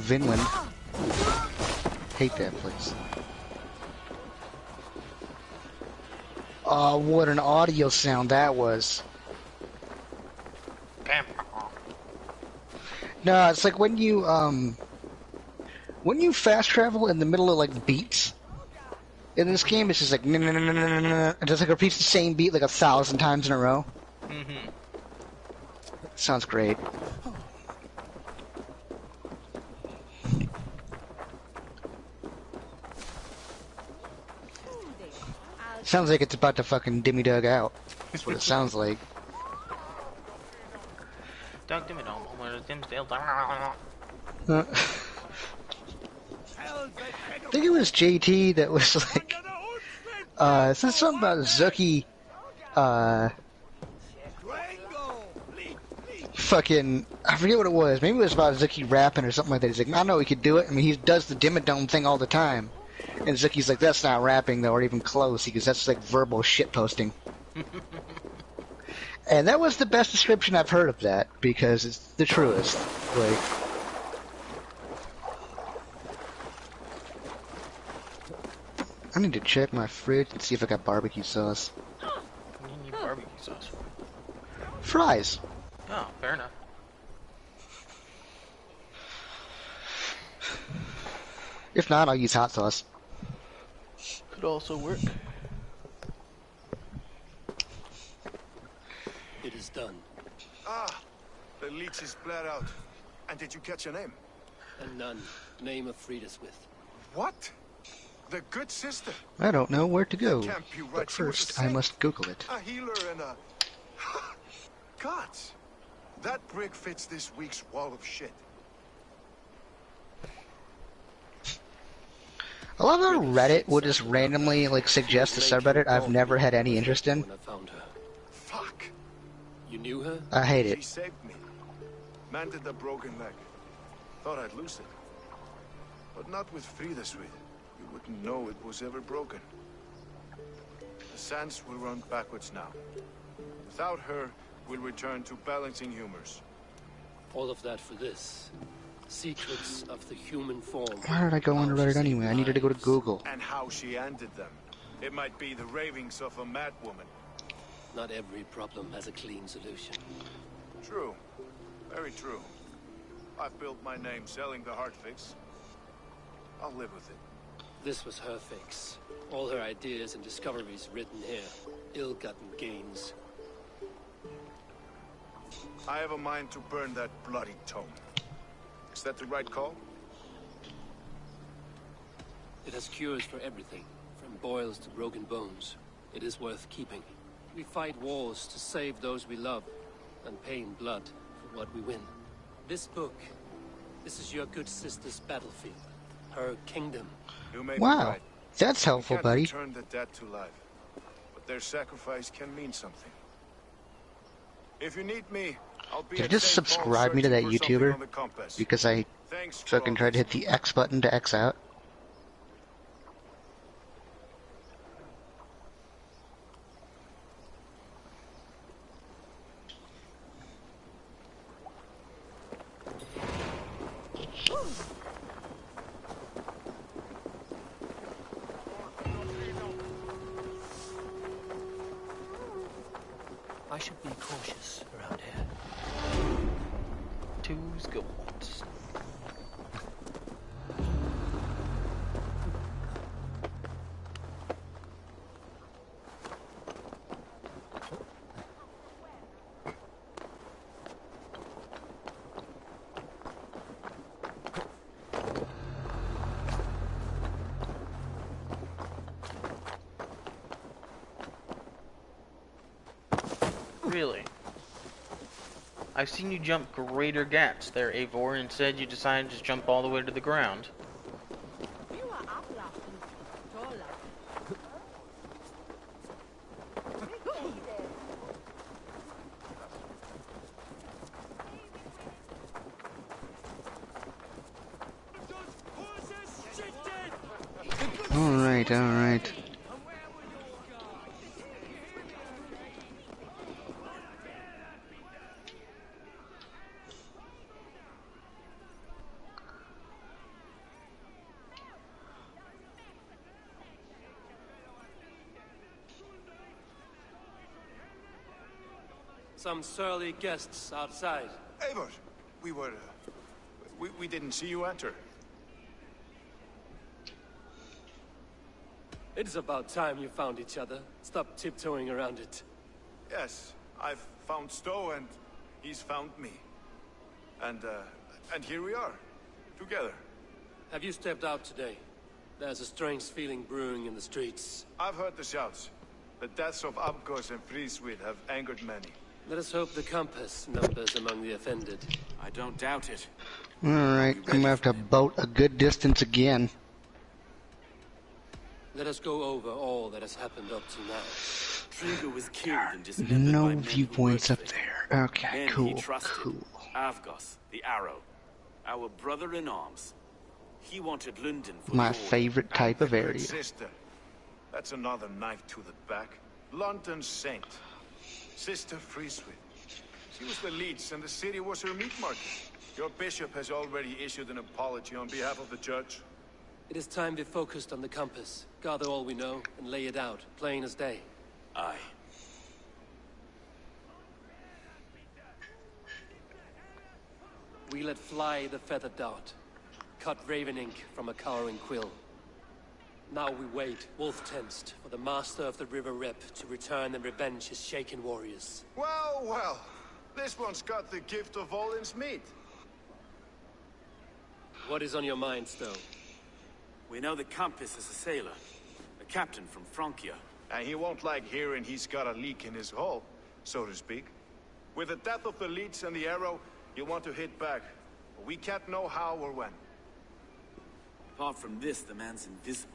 Vinland. Hate that place. Oh, what an audio sound that was. No, it's like when you fast travel in the middle of like beats. In this game, it's just like it just like repeats the same beat like 1,000 times in a row. Mm-hmm. Sounds great. Sounds like it's about to fucking dimmy dug out. That's what it sounds like. Doug Dimmadome, where Dimsdale. I think it was JT that was like, said something about Zuki, fucking, I forget what it was. Maybe it was about Zuki rapping or something like that. He's like, I know he could do it. I mean, he does the Dimmadome thing all the time. And Zuki's like, that's not rapping though, or even close, because that's like verbal shitposting. And that was the best description I've heard of that, because it's the truest. Like, I need to check my fridge and see if I got barbecue sauce. You need barbecue sauce. Fries. Oh, fair enough. If not, I'll use hot sauce. Could also work. It is done. Ah, the leech is bled out. And did you catch a name? And none. Name of freed us with. What? The good sister? I don't know where to go, Can't be right. but She was a first I saint, must Google it. a healer and a... Gods! That brick fits this week's wall of shit. I love how Reddit will just randomly like suggest a subreddit I've never had any interest in. Fuck. You knew her? I hate She it. saved me. Mended a broken leg. Thought I'd lose it. But not with Frida Sweet. You wouldn't know it was ever broken. The sands will run backwards now. Without her, we'll return to balancing humors. All of that for this. Secrets of the human form. Why did I go on Reddit anyway? I needed to go to Google. And how she ended them. It might be the ravings of a mad woman. Not every problem has a clean solution. True. Very true. I've built my name selling the heart fix. I'll live with it. This was her fix. All her ideas and discoveries written here. Ill-gotten gains. I have a mind to burn that bloody tome. Is that the right call? It has cures for everything, from boils to broken bones. It is worth keeping. We fight wars to save those we love, and pay in blood for what we win. This book, this is your good sister's battlefield. Her kingdom. You may be Wow, right. that's helpful, We can't buddy. return the dead to life, but their sacrifice can mean something. If you need me, I'll be Did you at just St. Paul subscribe me to that searching for something YouTuber? on the compass. Because I Thanks for fucking all tried to this. hit the X button to X out. I should be cautious around here. Two's goals. Really? I've seen you jump greater gaps there, Eivor. Instead, you decided to just jump all the way to the ground. Alright, alright. Some surly guests outside. Eivor, we didn't see you enter. It's about time you found each other. Stop tiptoeing around it. Yes, I've found Stowe and he's found me. And here we are, together. Have you stepped out today? There's a strange feeling brewing in the streets. I've heard the shouts. The deaths of Abkos and Frieswith have angered many. Let us hope the compass numbers among the offended. I don't doubt it. Alright, I'm gonna have to boat a good distance again. Let us go over all that has happened up to now. Trigger was killed and dismembered No by men who viewpoints up worked there. Okay, Then cool. he trusted Cool. Avgos, the Arrow, our brother in arms. He wanted London for My the order. favorite type of area. Sister. That's another knife to the back. London Saint. Sister Frieswith. She was the leech and the city was her meat market. Your bishop has already issued an apology on behalf of the church. It is time we focused on the compass. Gather all we know and lay it out, plain as day. Aye. We let fly the feather dart. Cut raven ink from a cowering quill. Now we wait, wolf-tensed, for the master of the River Rep to return and revenge his shaken warriors. Well, well. This one's got the gift of Olin's meat. What is on your mind, Stowe? We know that Campus is a sailor, a captain from Francia. And he won't like hearing he's got a leak in his hull, so to speak. With the death of the leech and the arrow, he'll want to hit back. But we can't know how or when. Apart from this, the man's invisible.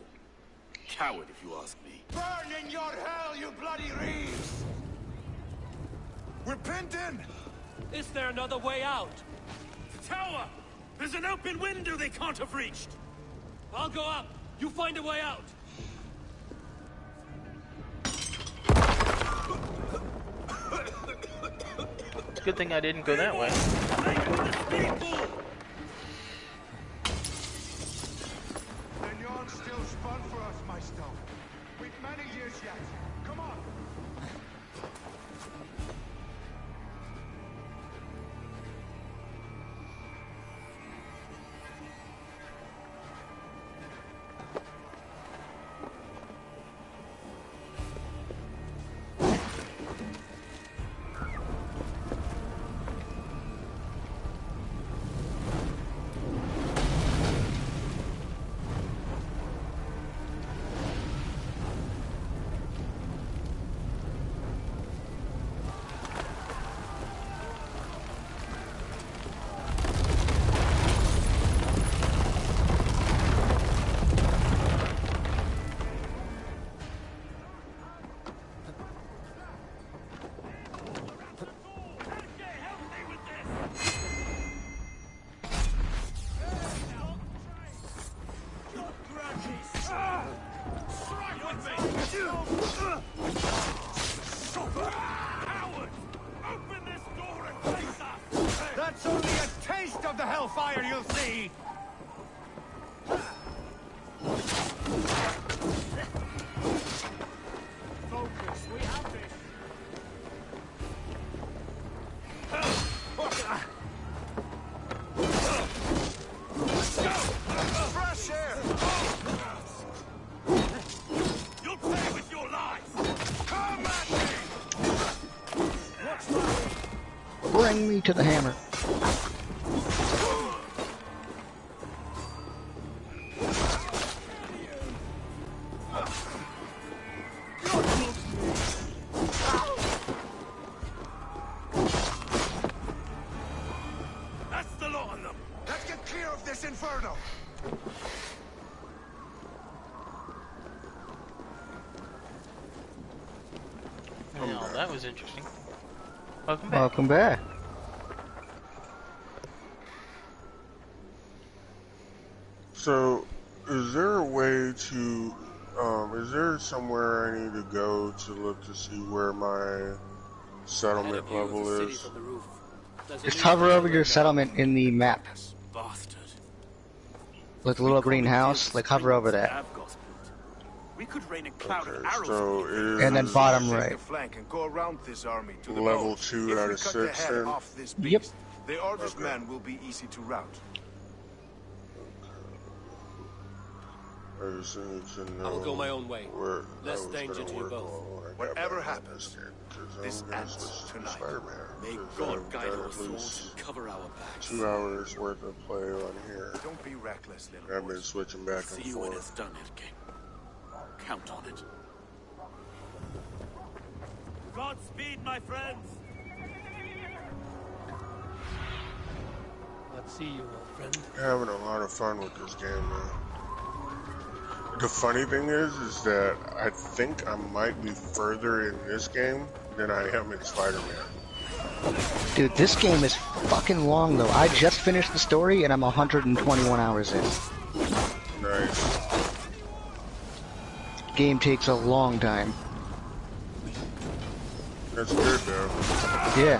Coward, if you ask me. Burn in your hell, you bloody reeves! We're pinned in! Is there another way out? The tower! There's an open window they can't have reached! I'll go up. You find a way out. Good thing I didn't go that way. The yarn's still spun for us, my Stowe. We've many years yet. Come on! That's only a taste of the hellfire you'll see! Focus, we have this! Fresh air! You'll pay with your lives! Come at me! Bring me to the hammer. That's the lot of them! Let's get clear of this inferno! Well, that was interesting. Welcome back. Welcome back. So, is there a way to, is there somewhere I need to go to look to see where my settlement level is? Just hover over your settlement in the map. Bastard. Like the little green house, like hover over that. We could rain a cloud of Okay, arrows. so it And then is bottom Take right. the flank and go around this army to the level boats. 2 If out we of cut the 6 head then? off this Yep. beast, the Order's Okay. men will be easy to rout. I just need to know I'll go my own way. where Less I was danger gonna to you work both. on when I got Whatever back on happens, this game, 'cause this I'm gonna ends switch to tonight. Spider-Man. May 'Cause God I've guide got our at souls least and cover our backs. 2 hours worth of play on here. Don't be reckless, little I've been boys. switching back and See you when it's forth. done, Edke. Count on it. Godspeed, my friends. Let's see you, old friend. Having a lot of fun with this game, man. The funny thing is that I think I might be further in this game than I am in Spider-Man. Dude, this game is fucking long though. I just finished the story and I'm 121 hours in. Nice. Game takes a long time. That's good though. Yeah.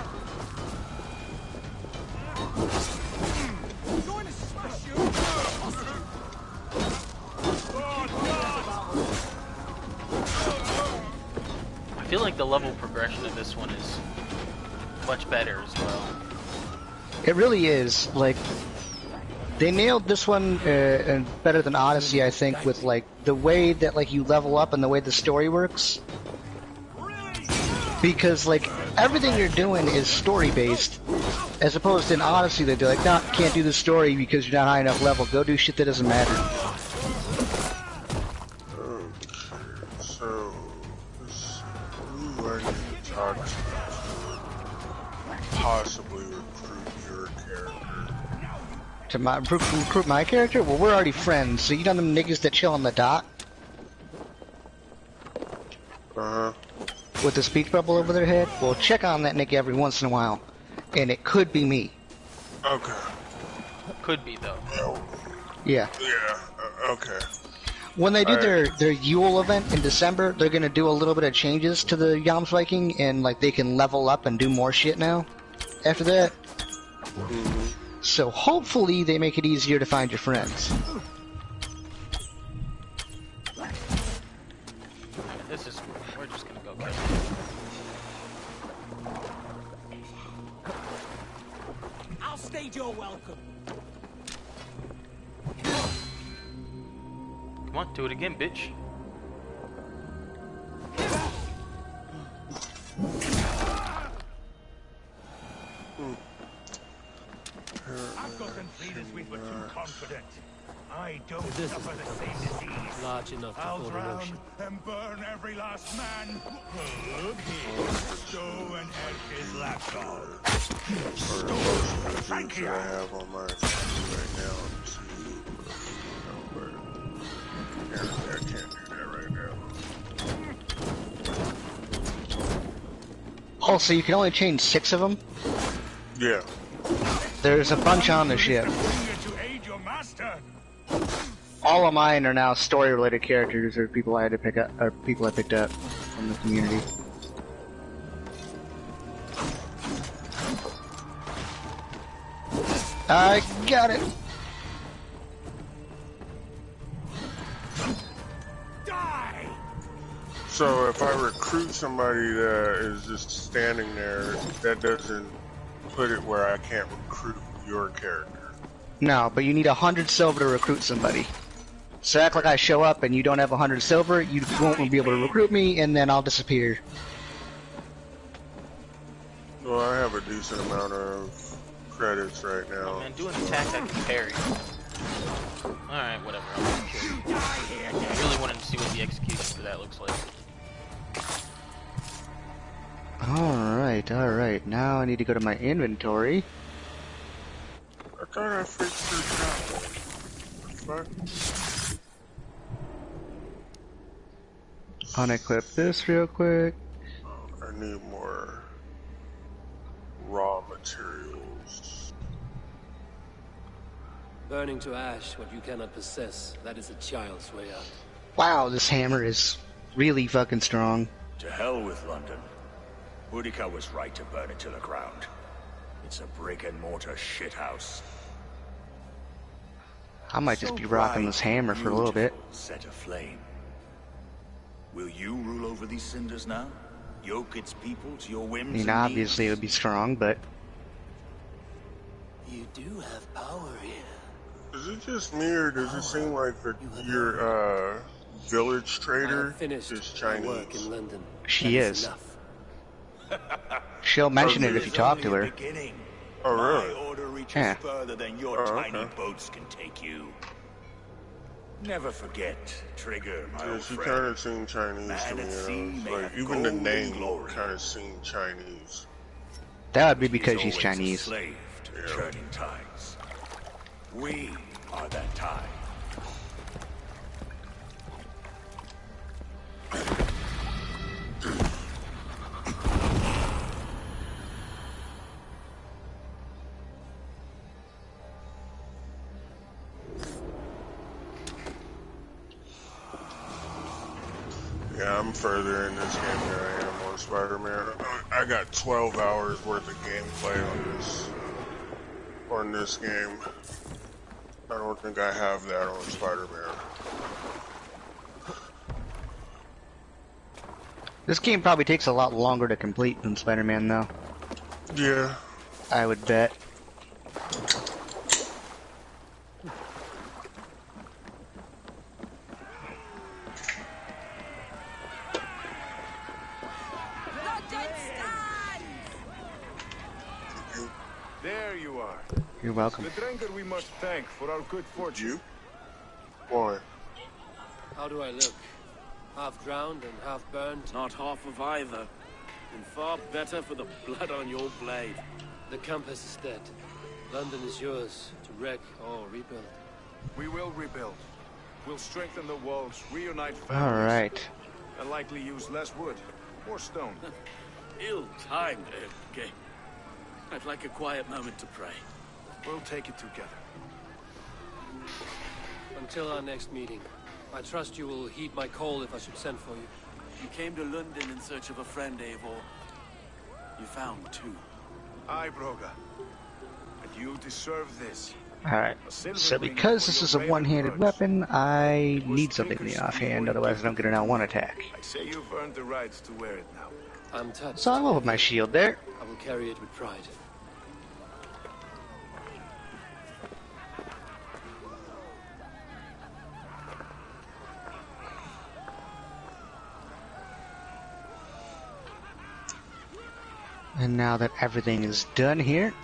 I feel like the level progression of this one is much better as well. It really is. Like, they nailed this one and better than Odyssey, I think, with like the way that like you level up and the way the story works. Because like everything you're doing is story based, as opposed to in Odyssey they'd be like, no, can't do the story because you're not high enough level. Go do shit that doesn't matter. Okay, so who I need to talk to possibly recruit your character? To recruit my character? Well, we're already friends. So you know them niggas that chill on the dock Uh-huh. with the speech bubble over their head? Well, check on that nigga every once in a while, and it could be me. Okay. Could be though. Yeah. Yeah, okay. When they do Alright. their Yule event in December, they're gonna do a little bit of changes to the Yams Viking, and like they can level up and do more shit now. After that, so hopefully they make it easier to find your friends. This is. We're just gonna go kill him. I'll stage your welcome. Come on, do it again, bitch. I've got them leaders we were too confident. I don't suffer the same disease. Large enough to I'll hold an drown ocean. and burn every last man. Look here. Go and help his lapdog. Thank you. I have on my phone right now to I can't do that right now. Also, you can only change 6 of them. Yeah. There's a bunch on the ship. Bring you to aid your master. All of mine are now story-related characters, or people I had to pick up, or people I picked up from the community. I got it. Die! So if I recruit somebody that is just standing there, that doesn't put it where I can't recruit your character. No, but you need 100 silver to recruit somebody. So act like I show up and you don't have 100 silver, you won't be able to recruit me, and then I'll disappear. Well, I have a decent amount of credits right now. Oh man, do an attack I can parry. Alright, whatever. I really wanted to see what the execution for that looks like. Alright. Now I need to go to my inventory. I thought I fixed your job. What? Unequip this real quick. I need more raw materials. Burning to ash what you cannot possess, that is a child's way out. Wow, this hammer is really fucking strong. To hell with London. Boudica was right to burn it to the ground. It's a brick-and-mortar shithouse. I might just be rocking this hammer for a little bit. Set aflame. Will you rule over these cinders now? Yoke its people to your I whims mean, and obviously it needs? would be strong, but You do have power here. Is it just me, or does it seem like your village trader is Chinese? Work in London. she That is. enough. She'll mention it if you talk to her. Oh, really? My order reaches Yeah. further than your tiny boats can take you. Never forget, Trigger, my Yeah, old she friend. kind of seemed Chinese Man to me. at You sea know? may Like, have even the gold and name glory. kind of seemed Chinese. That would be She's because she's always Chinese. a slave to churning tides. We are that tide. Yeah, I'm further in this game than I am on Spider-Man. I got 12 hours worth of gameplay on this game. I don't think I have that on Spider-Man. This game probably takes a lot longer to complete than Spider-Man, though. Yeah. I would bet. There you are. You're welcome. The drinker we must thank for our good fortune. You? Why? How do I look? Half drowned and half burned? Not half of either. And far better for the blood on your blade. The compass is dead. London is yours to wreck or rebuild. We will rebuild. We'll strengthen the walls, reunite families. Alright. And likely use less wood. More stone. Ill-timed, okay. I'd like a quiet moment to pray. We'll take it together. Until our next meeting, I trust you will heed my call if I should send for you. You came to London in search of a friend, Eivor. You found two. Aye, Broga. And you deserve this. Alright. So because this is a one-handed weapon, I need something in the offhand, otherwise I don't get an L1 attack. I say you've earned the right to wear it now. I'm touched. So I will with my shield there. I will carry it with pride. And now that everything is done here,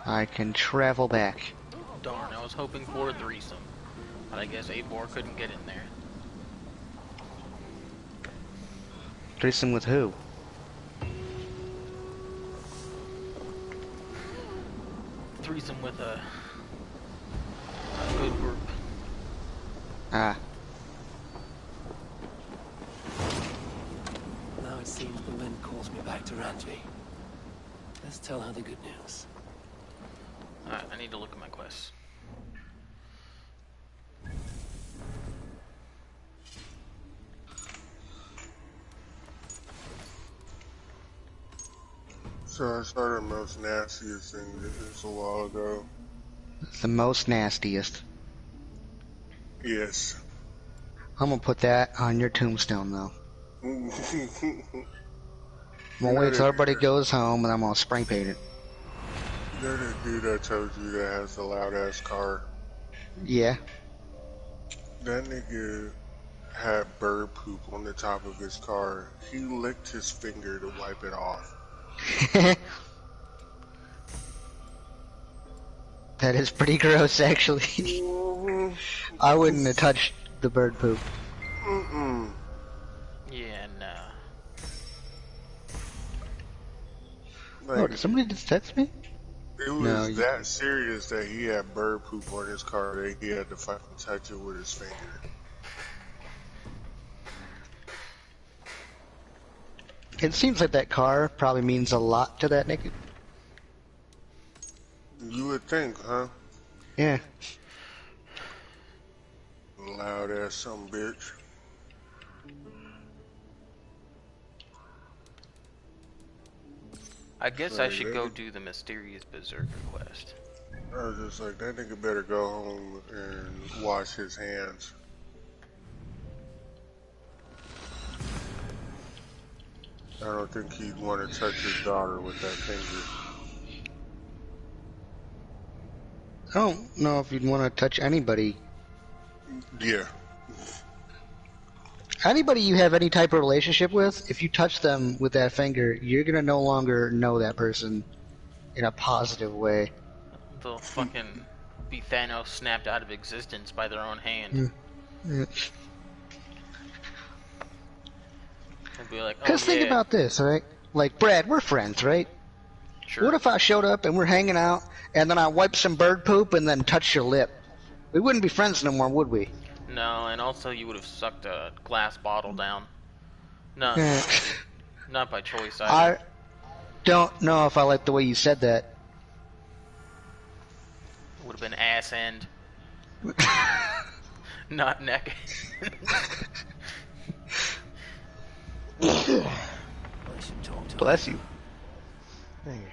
I can travel back. Darn, I was hoping for a threesome. But I guess Eivor couldn't get in there. Threesome with who? Threesome with a good group. Ah. Now it seems the wind calls me back to Ranji. Let's tell her the good news. Alright, I need to look at my quests. So I started the most nastiest thing just a while ago. The most nastiest. Yes. I'm gonna put that on your tombstone, though. I'm gonna wait till everybody goes home and I'm gonna spray paint it. You know that dude I told you that has the loud ass car? Yeah. That nigga had bird poop on the top of his car. He licked his finger to wipe it off. That is pretty gross, actually. I wouldn't have touched the bird poop. Yeah, no. Oh, did somebody just text me? It was that serious that he had bird poop on his car that he had to fucking touch it with his finger. It seems like that car probably means a lot to that nigga. You would think, huh? Yeah. Loud ass some bitch. I guess I should go do the mysterious berserker quest. I was just like, that nigga better go home and wash his hands. I don't think he'd want to touch his daughter with that finger. I don't know if you'd want to touch anybody. Yeah. Anybody you have any type of relationship with, if you touch them with that finger, you're gonna no longer know that person in a positive way. They'll fucking be Thanos snapped out of existence by their own hand. Yeah. And be like, oh, Because think about this, right? Like, Brad, we're friends, right? Sure. What if I showed up and we're hanging out, and then I wipe some bird poop and then touch your lip? We wouldn't be friends no more, would we? No, and also you would have sucked a glass bottle down. No, not by choice either. I don't know if I like the way you said that. It would have been ass end. Not neck. Bless you. Thank you.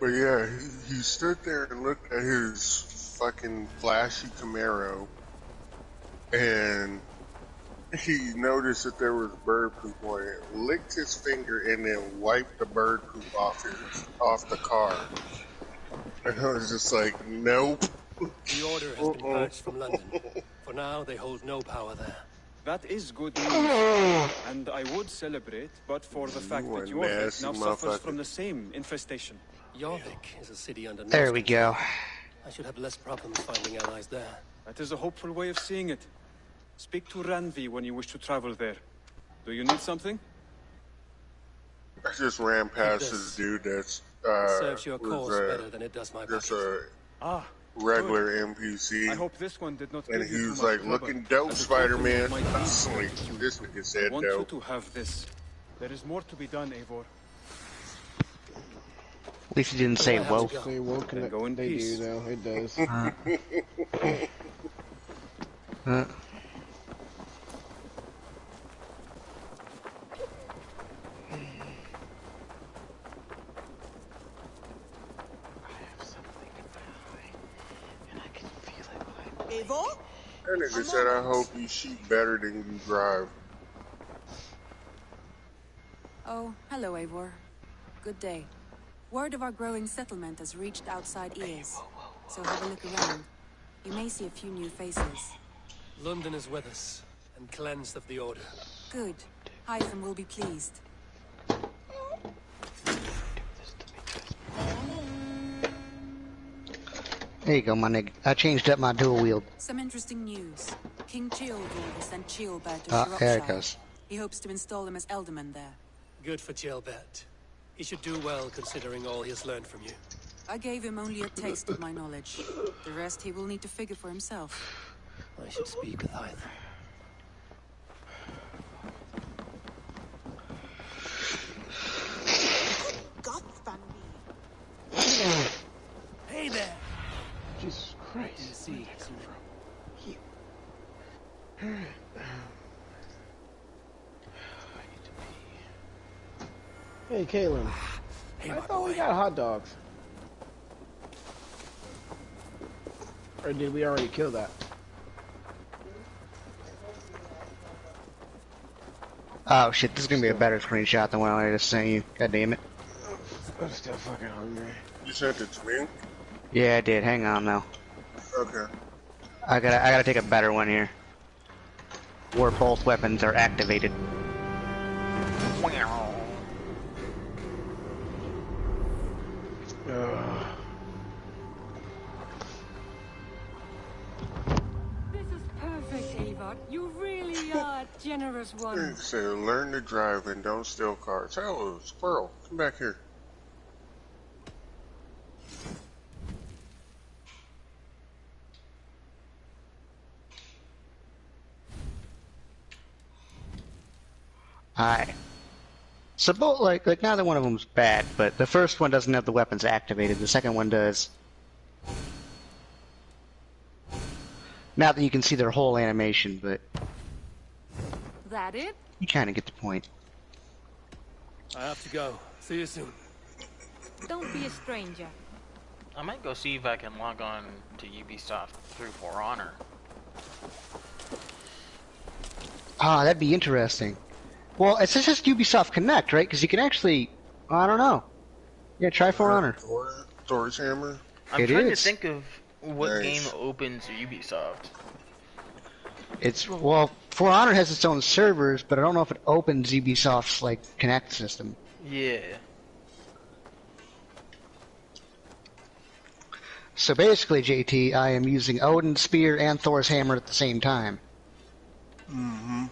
But yeah, he stood there and looked at his fucking flashy Camaro, and he noticed that there was bird poop on it, licked his finger, and then wiped the bird poop off the car. And I was just like, nope. The order has been purged from London. For now, they hold no power there. That is good news, and I would celebrate, but for the fact that Jorvik now suffers from the same infestation. Jorvik is a city under There we go. I should have less problems finding allies there. That is a hopeful way of seeing it. Speak to Ranvi when you wish to travel there. Do you need something? I just ran past this dude that's serves your cause better than it does my just a regular NPC. I hope this one did not and give he you was too much like, rubber. looking dope, Spider-Man. This nigga said I want you dope. to have this. There is more to be done, Eivor. At least he didn't say woke. Say woke, and go in they peace. do though. It does. Eivor? That nigga said, I hope you shoot better than you drive. Oh, hello, Eivor. Good day. Word of our growing settlement has reached outside ears, so have a look around. You may see a few new faces. London is with us, and cleansed of the order. Good. Hytham will be pleased. There you go, my nigga. I changed up my dual wield. Some interesting news. King Ceolbert has sent Ceolbert to There it Shropshire. goes. He hopes to install him as Elderman there. Good for Ceolbert. He should do well considering all he has learned from you. I gave him only a taste of my knowledge. The rest he will need to figure for himself. I should speak with Hytham. Hey there! Jesus Christ. See. Hey, Kaylin. I thought we got hot dogs. Or did we already kill that? Oh shit, this is gonna be a better screenshot than what I just sent you. God damn it. I'm still fucking hungry. You sent it to me? Yeah, I did. Hang on now. Okay. I gotta take a better one here. Where both weapons are activated. This is perfect, Eivor. You really are a generous one. Say, learn to drive and don't steal cars. Hello, squirrel. Come back here. Alright. So both, like neither one of them's bad, but the first one doesn't have the weapons activated, the second one does. Now that you can see their whole animation, but That it? you kinda get the point. I have to go. See you soon. Don't be a stranger. I might go see if I can log on to Ubisoft through For Honor. Ah, that'd be interesting. Well, it's just Ubisoft Connect, right? Because you can actually, I don't know. Yeah, try For Honor. Thor's Hammer? I'm trying to think of what game opens Ubisoft. It's, well, For Honor has its own servers, but I don't know if it opens Ubisoft's, like, Connect system. Yeah. So basically, JT, I am using Odin's Spear and Thor's Hammer at the same time. Mm-hmm.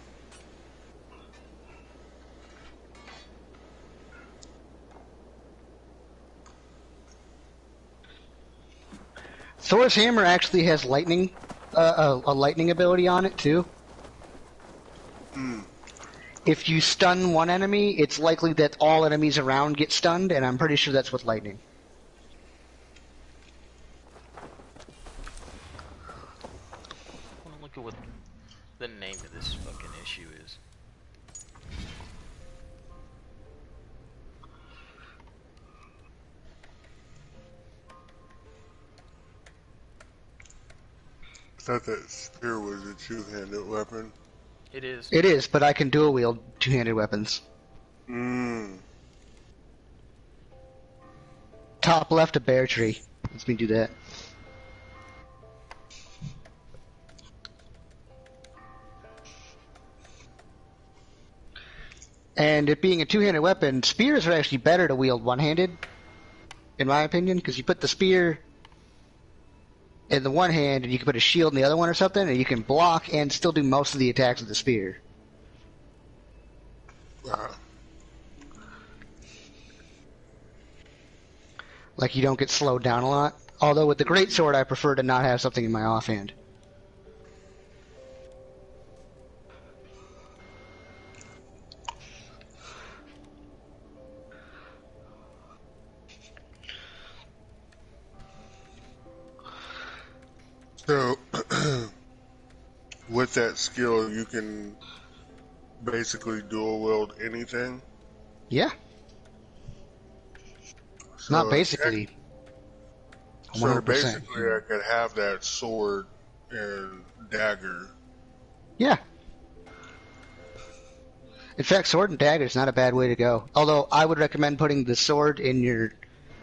Thor's Hammer actually has lightning, a lightning ability on it, too. Mm. If you stun one enemy, it's likely that all enemies around get stunned, and I'm pretty sure that's with lightning. I want to look at what the name of this fucking issue is. I thought that spear was a two-handed weapon. It is. It is, but I can dual wield two-handed weapons. Mm. Top left, a bear tree. Let's me do that. And it being a two-handed weapon, spears are actually better to wield one-handed, in my opinion, because you put the spear in the one hand and you can put a shield in the other one or something, and you can block and still do most of the attacks with the spear. Like, you don't get slowed down a lot. Although with the greatsword, I prefer to not have something in my offhand. So, with that skill, you can basically dual wield anything? Yeah. So Not basically. 100%. So basically, I could have that sword and dagger. Yeah. In fact, sword and dagger is not a bad way to go. Although, I would recommend putting the sword in your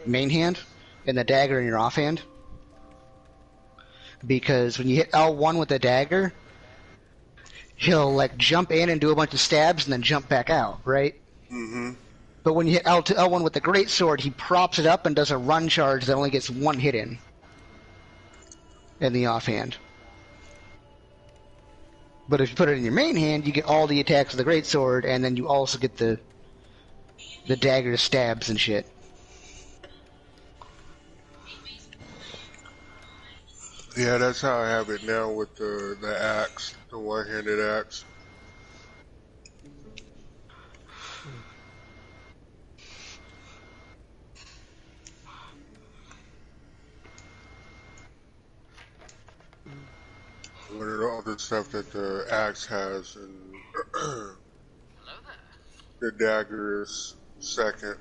main hand and the dagger in your offhand. Because when you hit L1 with the dagger, he'll, like, jump in and do a bunch of stabs and then jump back out, right? Mm-hmm. But when you hit L1 with the greatsword, he props it up and does a run charge that only gets one hit in the offhand. But if you put it in your main hand, you get all the attacks of the greatsword, and then you also get the dagger stabs and shit. Yeah, that's how I have it now with the axe, the one-handed axe. What are all the stuff that the axe has, and the dagger is second.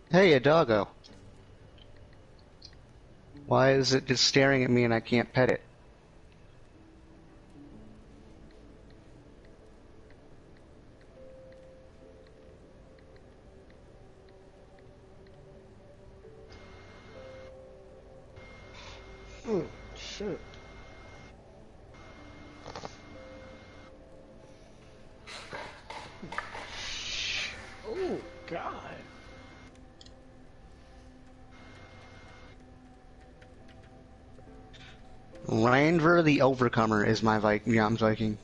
Hey, a doggo. Why is it just staring at me and I can't pet it? Oh, shit. Oh, God. Randver the Overcomer is my Yam's Viking.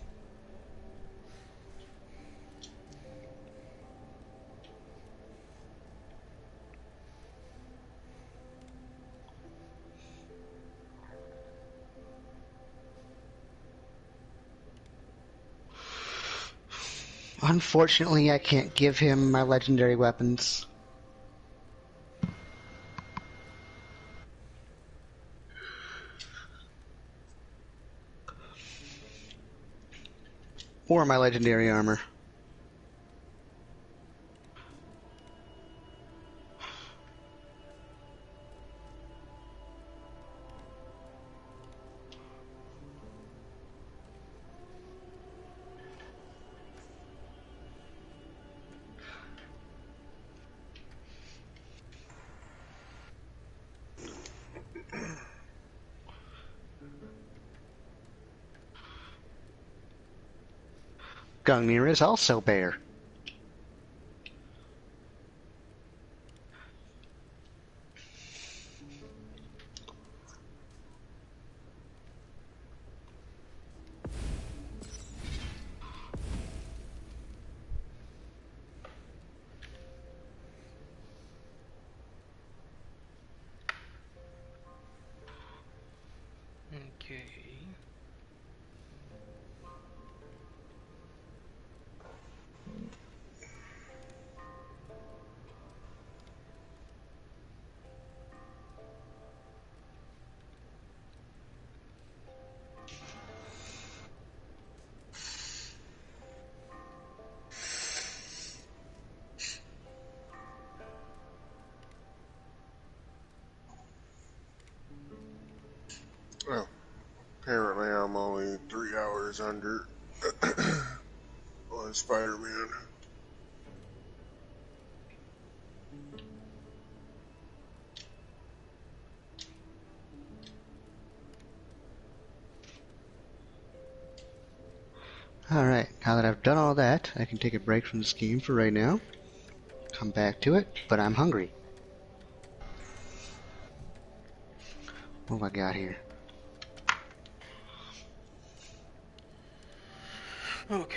Unfortunately, I can't give him my legendary weapons. Or my legendary armor. Gungnir is also bear. Okay. Oh, apparently I'm only 3 hours under on Spider-Man. Alright, now that I've done all that, I can take a break from this game for right now. Come back to it, but I'm hungry. What have I got here? Okay.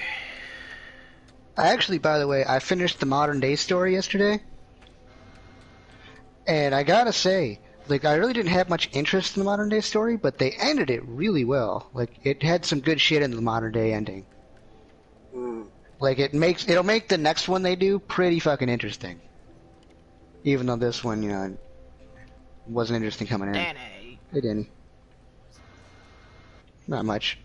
Actually, by the way, I finished the modern day story yesterday. And I gotta say, like, I really didn't have much interest in the modern day story, but they ended it really well. Like, it had some good shit in the modern day ending. Like, it'll make the next one they do pretty fucking interesting. Even though this one, you know, wasn't interesting coming in. Danny. Hey, Danny. Not much.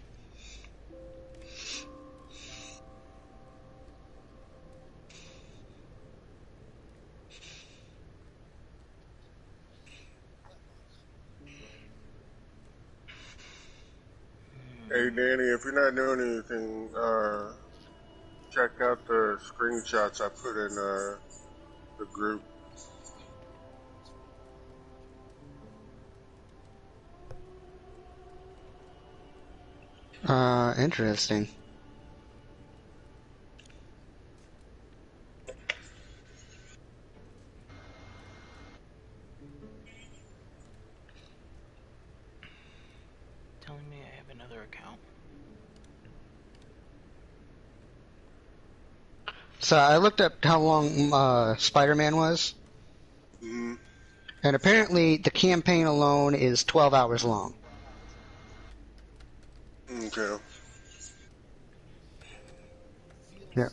Hey Danny, if you're not doing anything, check out the screenshots I put in the group. Interesting. Telling me I have another account. So I looked up how long Spider-Man was. Mm-hmm. And apparently the campaign alone is 12 hours long. Okay. Yeah.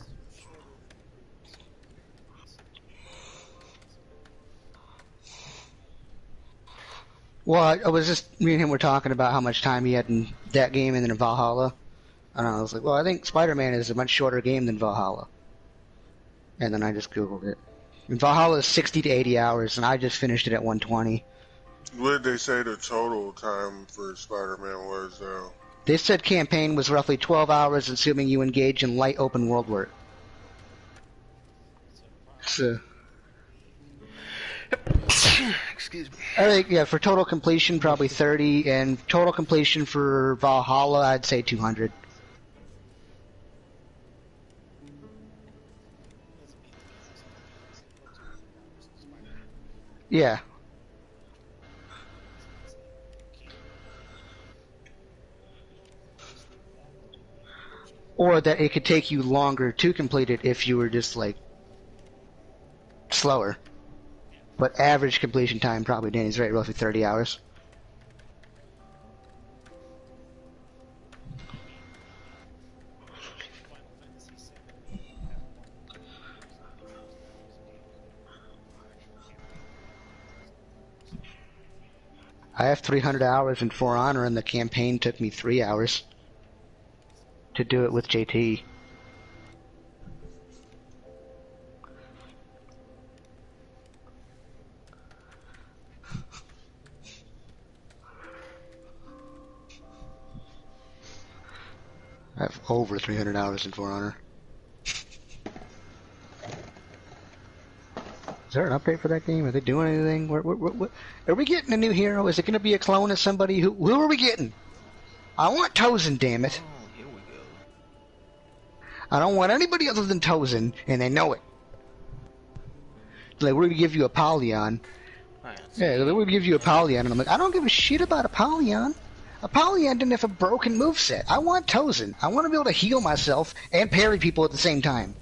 Well, I was just, me and him were talking about how much time he had in that game and then in Valhalla. And I was like, well, I think Spider-Man is a much shorter game than Valhalla. And then I just Googled it. And Valhalla is 60 to 80 hours, and I just finished it at 120. What did they say the total time for Spider-Man was, though? They said campaign was roughly 12 hours, assuming you engage in light open world work. So, excuse me. I think, yeah, for total completion, probably 30, and total completion for Valhalla, I'd say 200. Yeah. Or that it could take you longer to complete it if you were just, like, slower. But average completion time, probably, Danny's right, roughly 30 hours. I have 300 hours in For Honor, and the campaign took me 3 hours to do it with JT. I have over 300 hours in For Honor. Is there an update for that game? Are they doing anything? What, are we getting a new hero? Is it going to be a clone of somebody? Who are we getting? I want Tozen, damn it. Oh, here we go. I don't want anybody other than Tozen, and they know it. Like, we're going to give you Apollyon. Yeah, we're going to give you Apollyon, and I'm like, I don't give a shit about Apollyon. Apollyon didn't have a broken moveset. I want Tozen. I want to be able to heal myself and parry people at the same time.